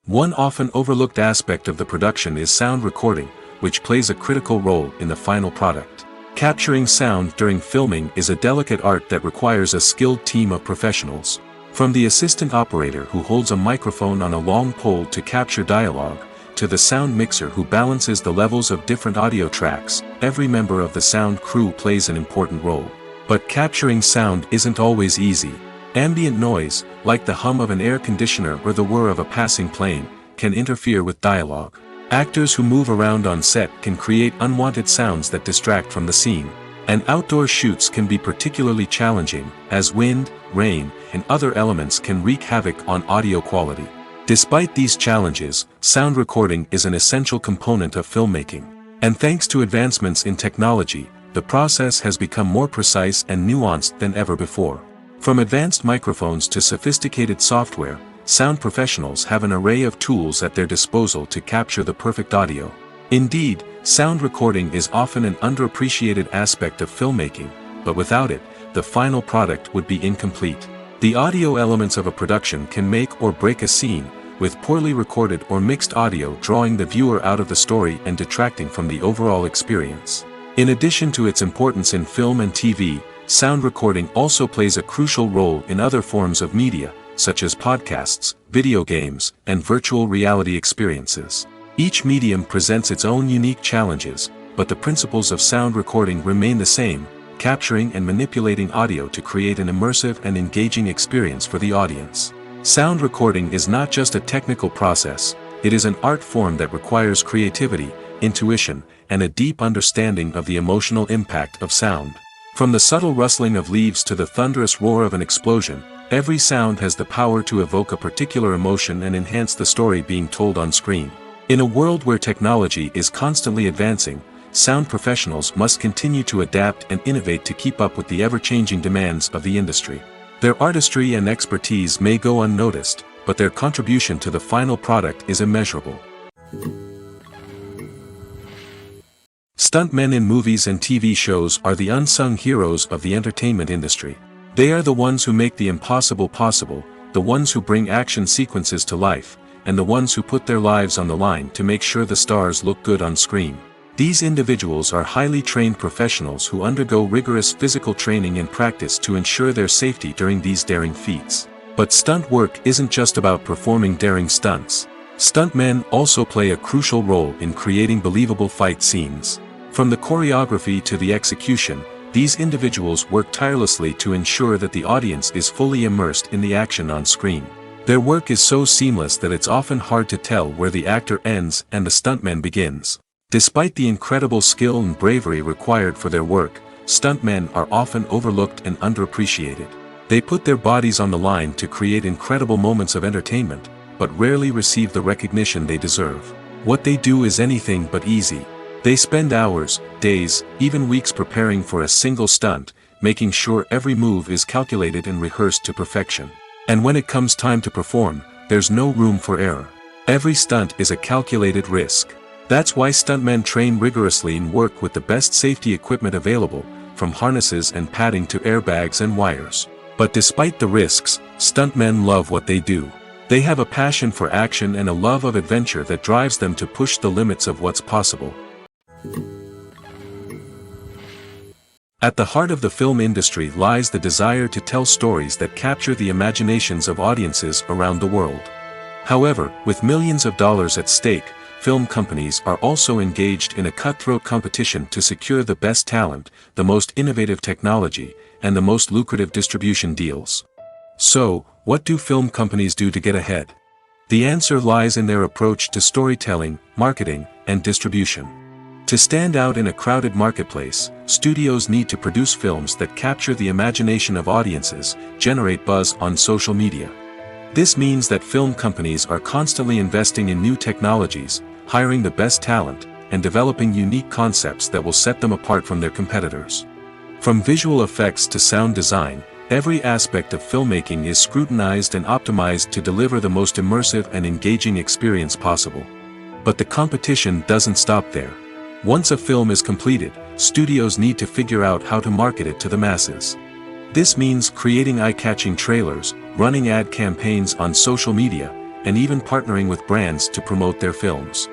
One often overlooked aspect of the production is sound recording, which plays a critical role in the final product. Capturing sound during filming is a delicate art that requires a skilled team of professionals. From the assistant operator who holds a microphone on a long pole to capture dialogue, to the sound mixer who balances the levels of different audio tracks, every member of the sound crew plays an important role. But capturing sound isn't always easy. Ambient noise, like the hum of an air conditioner or the whir of a passing plane, can interfere with dialogue. Actors who move around on set can create unwanted sounds that distract from the scene. And outdoor shoots can be particularly challenging, as wind, rain, and other elements can wreak havoc on audio quality. Despite these challenges, sound recording is an essential component of filmmaking. And thanks to advancements in technology, the process has become more precise and nuanced than ever before. From advanced microphones to sophisticated software, sound professionals have an array of tools at their disposal to capture the perfect audio. Indeed, sound recording is often an underappreciated aspect of filmmaking, but without it, the final product would be incomplete. The audio elements of a production can make or break a scene, with poorly recorded or mixed audio drawing the viewer out of the story and detracting from the overall experience. In addition to its importance in film and TV, sound recording also plays a crucial role in other forms of media, such as podcasts, video games, and virtual reality experiences. Each medium presents its own unique challenges, but the principles of sound recording remain the same, capturing and manipulating audio to create an immersive and engaging experience for the audience. Sound recording is not just a technical process, it is an art form that requires creativity, intuition, and a deep understanding of the emotional impact of sound. From the subtle rustling of leaves to the thunderous roar of an explosion, every sound has the power to evoke a particular emotion and enhance the story being told on screen. In a world where technology is constantly advancing, sound professionals must continue to adapt and innovate to keep up with the ever-changing demands of the industry. Their artistry and expertise may go unnoticed, but their contribution to the final product is immeasurable. Stuntmen in movies and TV shows are the unsung heroes of the entertainment industry. They are the ones who make the impossible possible, the ones who bring action sequences to life, and the ones who put their lives on the line to make sure the stars look good on screen. These individuals are highly trained professionals who undergo rigorous physical training and practice to ensure their safety during these daring feats. But stunt work isn't just about performing daring stunts. Stuntmen also play a crucial role in creating believable fight scenes. From the choreography to the execution, these individuals work tirelessly to ensure that the audience is fully immersed in the action on screen. Their work is so seamless that it's often hard to tell where the actor ends and the stuntman begins. Despite the incredible skill and bravery required for their work, stuntmen are often overlooked and underappreciated. They put their bodies on the line to create incredible moments of entertainment, but rarely receive the recognition they deserve. What they do is anything but easy. They spend hours, days, even weeks preparing for a single stunt, making sure every move is calculated and rehearsed to perfection. And when it comes time to perform, there's no room for error. Every stunt is a calculated risk. That's why stuntmen train rigorously and work with the best safety equipment available, from harnesses and padding to airbags and wires. But despite the risks, stuntmen love what they do. They have a passion for action and a love of adventure that drives them to push the limits of what's possible. At the heart of the film industry lies the desire to tell stories that capture the imaginations of audiences around the world. However, with millions of dollars at stake, film companies are also engaged in a cutthroat competition to secure the best talent, the most innovative technology, and the most lucrative distribution deals. So, what do film companies do to get ahead? The answer lies in their approach to storytelling, marketing, and distribution. To stand out in a crowded marketplace, studios need to produce films that capture the imagination of audiences, generate buzz on social media. This means that film companies are constantly investing in new technologies, hiring the best talent, and developing unique concepts that will set them apart from their competitors. From visual effects to sound design, every aspect of filmmaking is scrutinized and optimized to deliver the most immersive and engaging experience possible. But the competition doesn't stop there. Once a film is completed, studios need to figure out how to market it to the masses. This means creating eye-catching trailers, running ad campaigns on social media, and even partnering with brands to promote their films.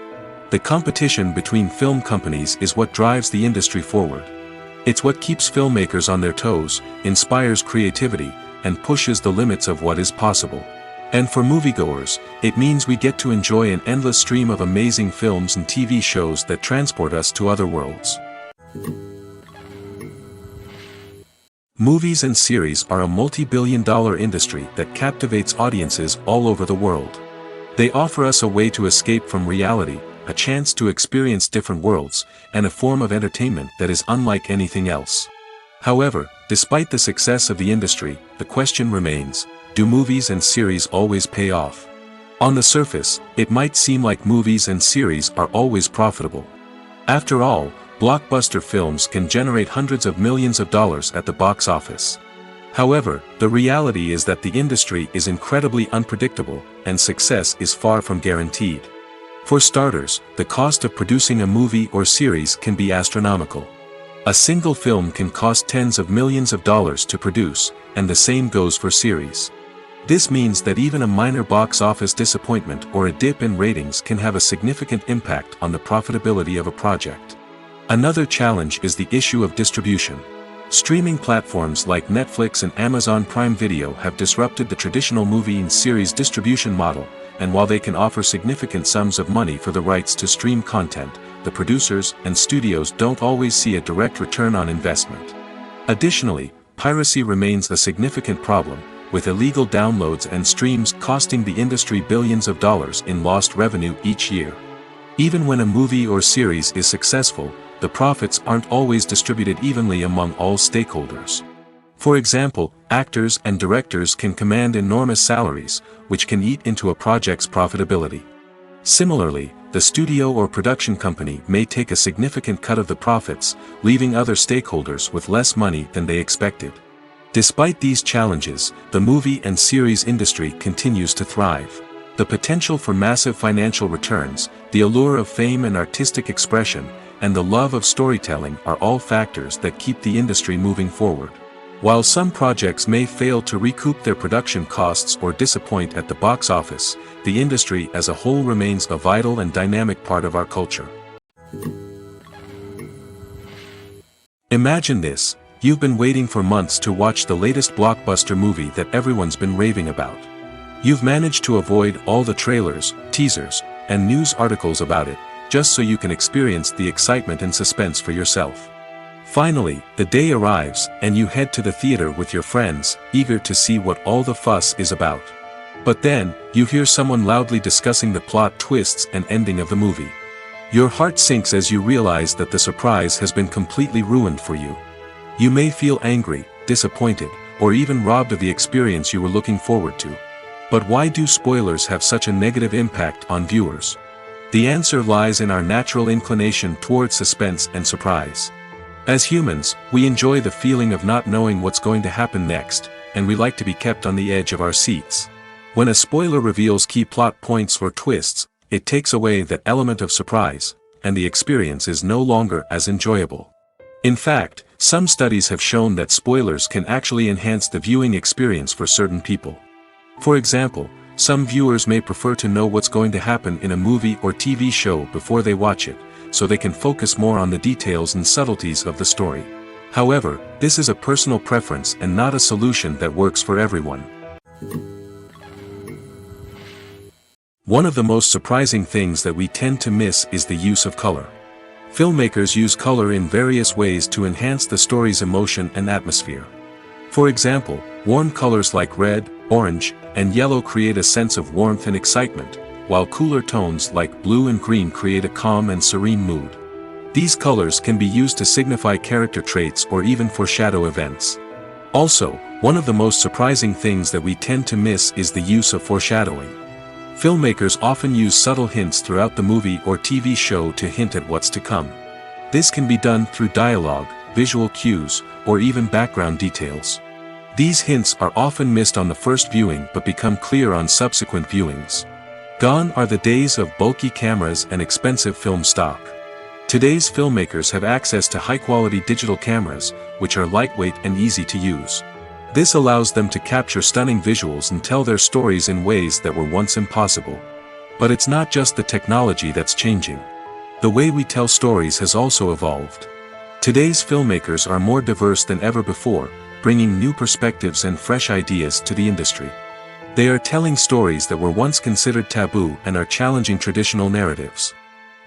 The competition between film companies is what drives the industry forward. It's what keeps filmmakers on their toes, inspires creativity, and pushes the limits of what is possible. And for moviegoers, it means we get to enjoy an endless stream of amazing films and TV shows that transport us to other worlds. Movies and series are a multi-billion-dollar industry that captivates audiences all over the world. They offer us a way to escape from reality, a chance to experience different worlds, and a form of entertainment that is unlike anything else. However, despite the success of the industry, the question remains, do movies and series always pay off? On the surface, it might seem like movies and series are always profitable. After all, blockbuster films can generate hundreds of millions of dollars at the box office. However, the reality is that the industry is incredibly unpredictable, and success is far from guaranteed. For starters, the cost of producing a movie or series can be astronomical. A single film can cost tens of millions of dollars to produce, and the same goes for series. This means that even a minor box office disappointment or a dip in ratings can have a significant impact on the profitability of a project. Another challenge is the issue of distribution. Streaming platforms like Netflix and Amazon Prime Video have disrupted the traditional movie and series distribution model, and while they can offer significant sums of money for the rights to stream content, the producers and studios don't always see a direct return on investment. Additionally, piracy remains a significant problem, with illegal downloads and streams costing the industry billions of dollars in lost revenue each year. Even when a movie or series is successful, the profits aren't always distributed evenly among all stakeholders. For example, actors and directors can command enormous salaries, which can eat into a project's profitability. Similarly, the studio or production company may take a significant cut of the profits, leaving other stakeholders with less money than they expected. Despite these challenges, the movie and series industry continues to thrive. The potential for massive financial returns, the allure of fame and artistic expression, and the love of storytelling are all factors that keep the industry moving forward. While some projects may fail to recoup their production costs or disappoint at the box office, the industry as a whole remains a vital and dynamic part of our culture. Imagine this: you've been waiting for months to watch the latest blockbuster movie that everyone's been raving about. You've managed to avoid all the trailers, teasers, and news articles about it, just so you can experience the excitement and suspense for yourself. Finally, the day arrives, and you head to the theater with your friends, eager to see what all the fuss is about. But then, you hear someone loudly discussing the plot twists and ending of the movie. Your heart sinks as you realize that the surprise has been completely ruined for you. You may feel angry, disappointed, or even robbed of the experience you were looking forward to. But why do spoilers have such a negative impact on viewers? The answer lies in our natural inclination towards suspense and surprise. As humans, we enjoy the feeling of not knowing what's going to happen next, and we like to be kept on the edge of our seats. When a spoiler reveals key plot points or twists, it takes away that element of surprise, and the experience is no longer as enjoyable. In fact, some studies have shown that spoilers can actually enhance the viewing experience for certain people. For example, some viewers may prefer to know what's going to happen in a movie or TV show before they watch it, so they can focus more on the details and subtleties of the story. However, this is a personal preference and not a solution that works for everyone. One of the most surprising things that we tend to miss is the use of color. Filmmakers use color in various ways to enhance the story's emotion and atmosphere. For example, warm colors like red, orange, and yellow create a sense of warmth and excitement, while cooler tones like blue and green create a calm and serene mood. These colors can be used to signify character traits or even foreshadow events. Also, one of the most surprising things that we tend to miss is the use of foreshadowing. Filmmakers often use subtle hints throughout the movie or TV show to hint at what's to come. This can be done through dialogue, visual cues, or even background details. These hints are often missed on the first viewing but become clear on subsequent viewings. Gone are the days of bulky cameras and expensive film stock. Today's filmmakers have access to high-quality digital cameras, which are lightweight and easy to use. This allows them to capture stunning visuals and tell their stories in ways that were once impossible. But it's not just the technology that's changing. The way we tell stories has also evolved. Today's filmmakers are more diverse than ever before, bringing new perspectives and fresh ideas to the industry. They are telling stories that were once considered taboo and are challenging traditional narratives.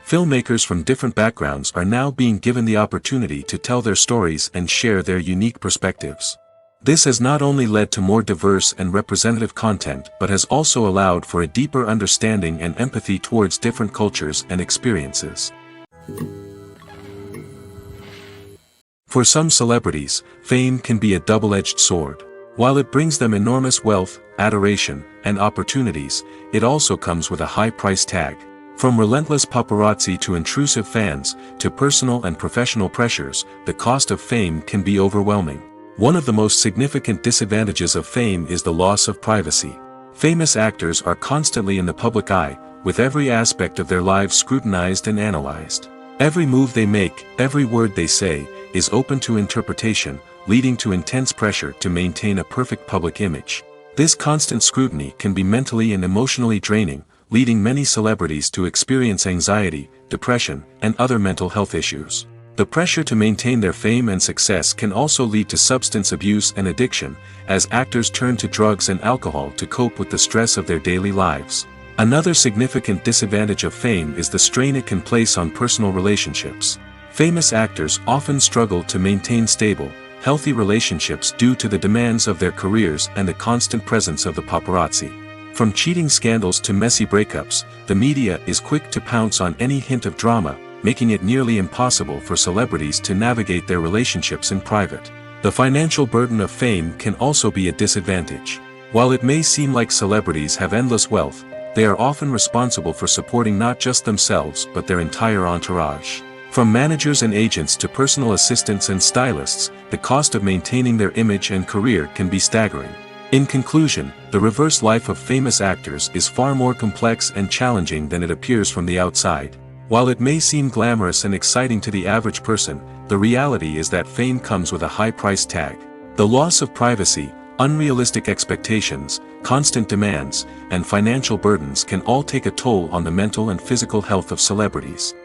Filmmakers from different backgrounds are now being given the opportunity to tell their stories and share their unique perspectives. This has not only led to more diverse and representative content but has also allowed for a deeper understanding and empathy towards different cultures and experiences. For some celebrities, fame can be a double-edged sword. While it brings them enormous wealth, adoration, and opportunities, it also comes with a high price tag. From relentless paparazzi to intrusive fans, to personal and professional pressures, the cost of fame can be overwhelming. One of the most significant disadvantages of fame is the loss of privacy. Famous actors are constantly in the public eye, with every aspect of their lives scrutinized and analyzed. Every move they make, every word they say, is open to interpretation, leading to intense pressure to maintain a perfect public image. This constant scrutiny can be mentally and emotionally draining, leading many celebrities to experience anxiety, depression, and other mental health issues. The pressure to maintain their fame and success can also lead to substance abuse and addiction, as actors turn to drugs and alcohol to cope with the stress of their daily lives. Another significant disadvantage of fame is the strain it can place on personal relationships. Famous actors often struggle to maintain stable, healthy relationships due to the demands of their careers and the constant presence of the paparazzi. From cheating scandals to messy breakups, the media is quick to pounce on any hint of drama, making it nearly impossible for celebrities to navigate their relationships in private. The financial burden of fame can also be a disadvantage. While it may seem like celebrities have endless wealth, they are often responsible for supporting not just themselves but their entire entourage. From managers and agents to personal assistants and stylists, the cost of maintaining their image and career can be staggering. In conclusion, the reverse life of famous actors is far more complex and challenging than it appears from the outside. While it may seem glamorous and exciting to the average person, the reality is that fame comes with a high price tag. The loss of privacy, unrealistic expectations, constant demands, and financial burdens can all take a toll on the mental and physical health of celebrities.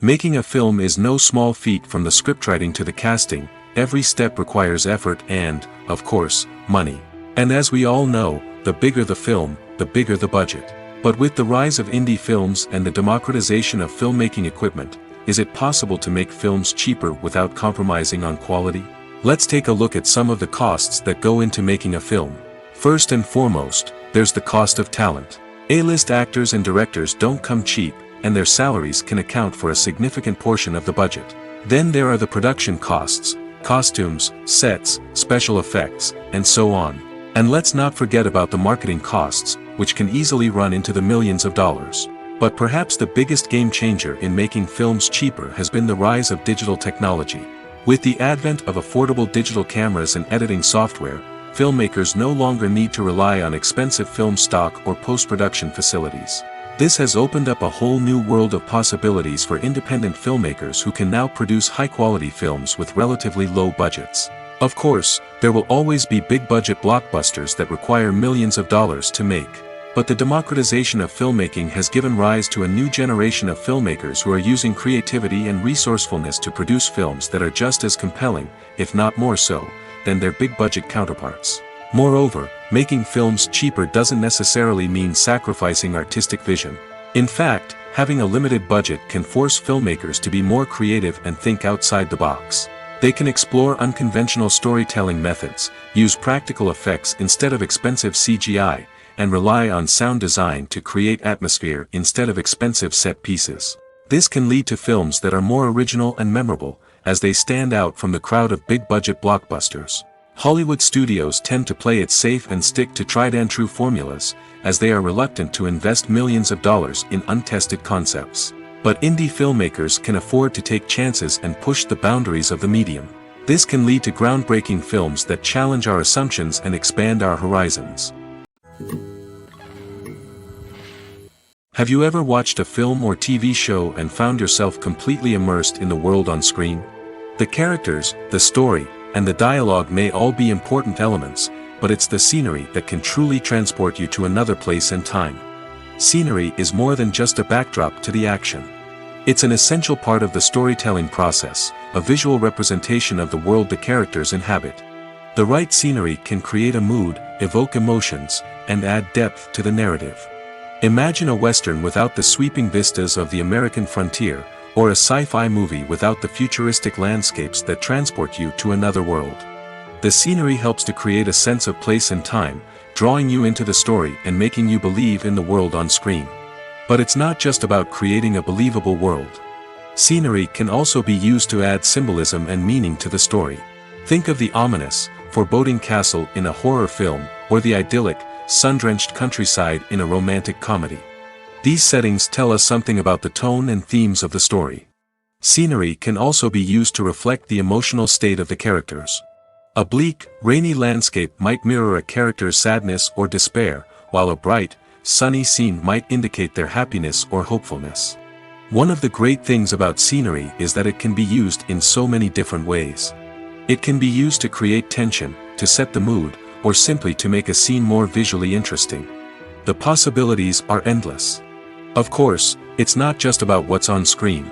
Making a film is no small feat. From the scriptwriting to the casting, every step requires effort and, of course, money. And as we all know, the bigger the film, the bigger the budget. But with the rise of indie films and the democratization of filmmaking equipment, is it possible to make films cheaper without compromising on quality? Let's take a look at some of the costs that go into making a film. First and foremost, there's the cost of talent. A-list actors and directors don't come cheap, and their salaries can account for a significant portion of the budget. Then there are the production costs, costumes, sets, special effects, and so on. And let's not forget about the marketing costs, which can easily run into the millions of dollars. But perhaps the biggest game changer in making films cheaper has been the rise of digital technology. With the advent of affordable digital cameras and editing software, filmmakers no longer need to rely on expensive film stock or post-production facilities. This has opened up a whole new world of possibilities for independent filmmakers who can now produce high-quality films with relatively low budgets. Of course, there will always be big-budget blockbusters that require millions of dollars to make. But the democratization of filmmaking has given rise to a new generation of filmmakers who are using creativity and resourcefulness to produce films that are just as compelling, if not more so, than their big-budget counterparts. Moreover, making films cheaper doesn't necessarily mean sacrificing artistic vision. In fact, having a limited budget can force filmmakers to be more creative and think outside the box. They can explore unconventional storytelling methods, use practical effects instead of expensive CGI, and rely on sound design to create atmosphere instead of expensive set pieces. This can lead to films that are more original and memorable, as they stand out from the crowd of big-budget blockbusters. Hollywood studios tend to play it safe and stick to tried-and-true formulas, as they are reluctant to invest millions of dollars in untested concepts. But indie filmmakers can afford to take chances and push the boundaries of the medium. This can lead to groundbreaking films that challenge our assumptions and expand our horizons. Have you ever watched a film or TV show and found yourself completely immersed in the world on screen? The characters, the story, and the dialogue may all be important elements, but it's the scenery that can truly transport you to another place and time. Scenery is more than just a backdrop to the action. It's an essential part of the storytelling process, a visual representation of the world the characters inhabit. The right scenery can create a mood, evoke emotions, and add depth to the narrative. Imagine a Western without the sweeping vistas of the American frontier, or a sci-fi movie without the futuristic landscapes that transport you to another world. The scenery helps to create a sense of place and time, drawing you into the story and making you believe in the world on screen. But it's not just about creating a believable world. Scenery can also be used to add symbolism and meaning to the story. Think of the ominous, foreboding castle in a horror film, or the idyllic, sun-drenched countryside in a romantic comedy. These settings tell us something about the tone and themes of the story. Scenery can also be used to reflect the emotional state of the characters. A bleak, rainy landscape might mirror a character's sadness or despair, while a bright, sunny scene might indicate their happiness or hopefulness. One of the great things about scenery is that it can be used in so many different ways. It can be used to create tension, to set the mood, or simply to make a scene more visually interesting. The possibilities are endless. Of course, It's not just about what's on screen.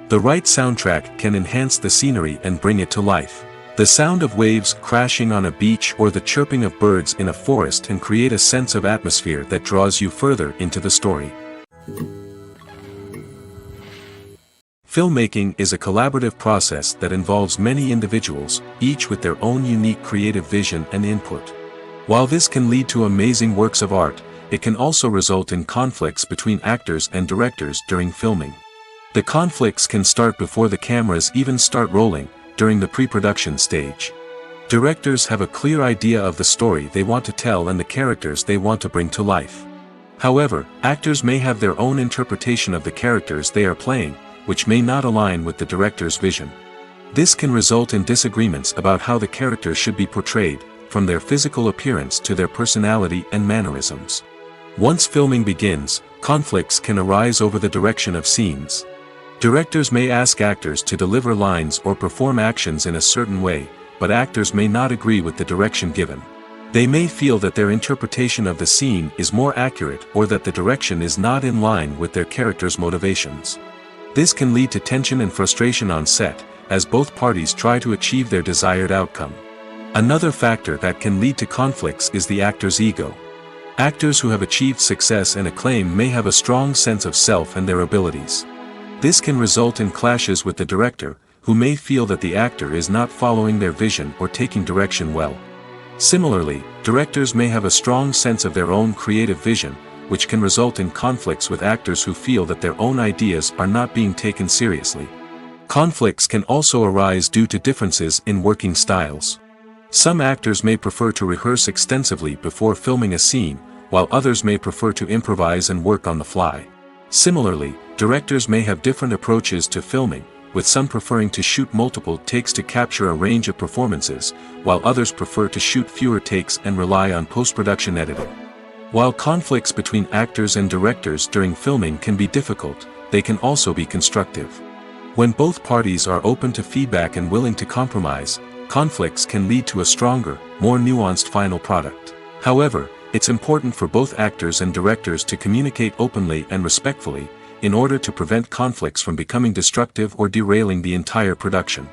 The right soundtrack can enhance the scenery and bring it to life. The sound of waves crashing on a beach or the chirping of birds in a forest can create a sense of atmosphere that draws you further into the story. Filmmaking is a collaborative process that involves many individuals, each with their own unique creative vision and input. While this can lead to amazing works of art, it can also result in conflicts between actors and directors during filming. The conflicts can start before the cameras even start rolling, during the pre-production stage. Directors have a clear idea of the story they want to tell and the characters they want to bring to life. However, actors may have their own interpretation of the characters they are playing, which may not align with the director's vision. This can result in disagreements about how the characters should be portrayed, from their physical appearance to their personality and mannerisms. Once filming begins, conflicts can arise over the direction of scenes. Directors may ask actors to deliver lines or perform actions in a certain way, but actors may not agree with the direction given. They may feel that their interpretation of the scene is more accurate or that the direction is not in line with their character's motivations. This can lead to tension and frustration on set, as both parties try to achieve their desired outcome. Another factor that can lead to conflicts is the actor's ego. Actors who have achieved success and acclaim may have a strong sense of self and their abilities. This can result in clashes with the director, who may feel that the actor is not following their vision or taking direction well. Similarly, directors may have a strong sense of their own creative vision, which can result in conflicts with actors who feel that their own ideas are not being taken seriously. Conflicts can also arise due to differences in working styles. Some actors may prefer to rehearse extensively before filming a scene, while others may prefer to improvise and work on the fly. Similarly, directors may have different approaches to filming, with some preferring to shoot multiple takes to capture a range of performances, while others prefer to shoot fewer takes and rely on post-production editing. While conflicts between actors and directors during filming can be difficult, they can also be constructive. When both parties are open to feedback and willing to compromise, conflicts can lead to a stronger, more nuanced final product. However, it's important for both actors and directors to communicate openly and respectfully, in order to prevent conflicts from becoming destructive or derailing the entire production.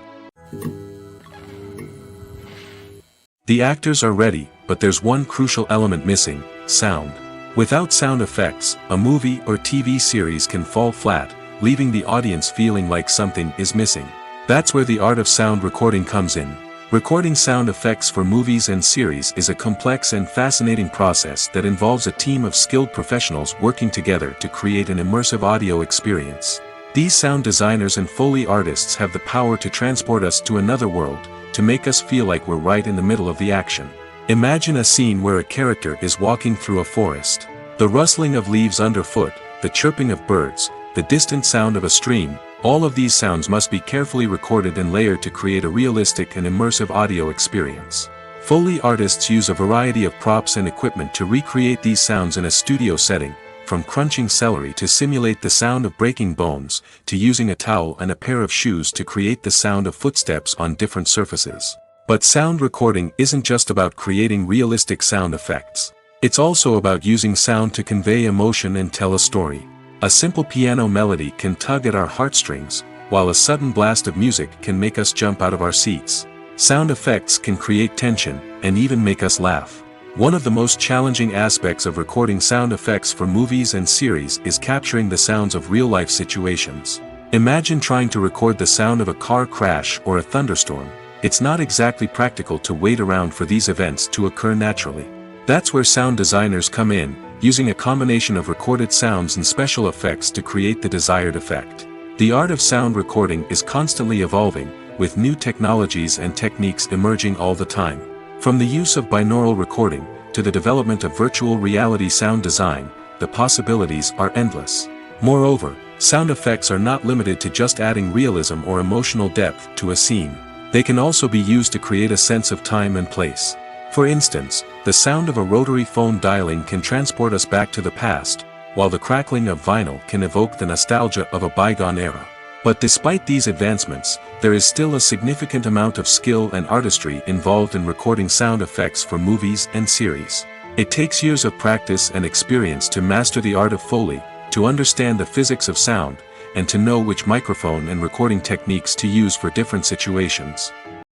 The actors are ready, but there's one crucial element missing: sound. Without sound effects, a movie or TV series can fall flat, leaving the audience feeling like something is missing. That's where the art of sound recording comes in. Recording sound effects for movies and series is a complex and fascinating process that involves a team of skilled professionals working together to create an immersive audio experience. These sound designers and Foley artists have the power to transport us to another world, to make us feel like we're right in the middle of the action. Imagine a scene where a character is walking through a forest. The rustling of leaves underfoot, the chirping of birds, the distant sound of a stream, all of these sounds must be carefully recorded and layered to create a realistic and immersive audio experience. Foley artists use a variety of props and equipment to recreate these sounds in a studio setting, from crunching celery to simulate the sound of breaking bones, to using a towel and a pair of shoes to create the sound of footsteps on different surfaces. But sound recording isn't just about creating realistic sound effects. It's also about using sound to convey emotion and tell a story. A simple piano melody can tug at our heartstrings, while a sudden blast of music can make us jump out of our seats. Sound effects can create tension, and even make us laugh. One of the most challenging aspects of recording sound effects for movies and series is capturing the sounds of real-life situations. Imagine trying to record the sound of a car crash or a thunderstorm. It's not exactly practical to wait around for these events to occur naturally. That's where sound designers come in, using a combination of recorded sounds and special effects to create the desired effect. The art of sound recording is constantly evolving, with new technologies and techniques emerging all the time. From the use of binaural recording, to the development of virtual reality sound design, the possibilities are endless. Moreover, sound effects are not limited to just adding realism or emotional depth to a scene. They can also be used to create a sense of time and place. For instance, the sound of a rotary phone dialing can transport us back to the past, while the crackling of vinyl can evoke the nostalgia of a bygone era. But despite these advancements, there is still a significant amount of skill and artistry involved in recording sound effects for movies and series. It takes years of practice and experience to master the art of Foley, to understand the physics of sound, and to know which microphone and recording techniques to use for different situations.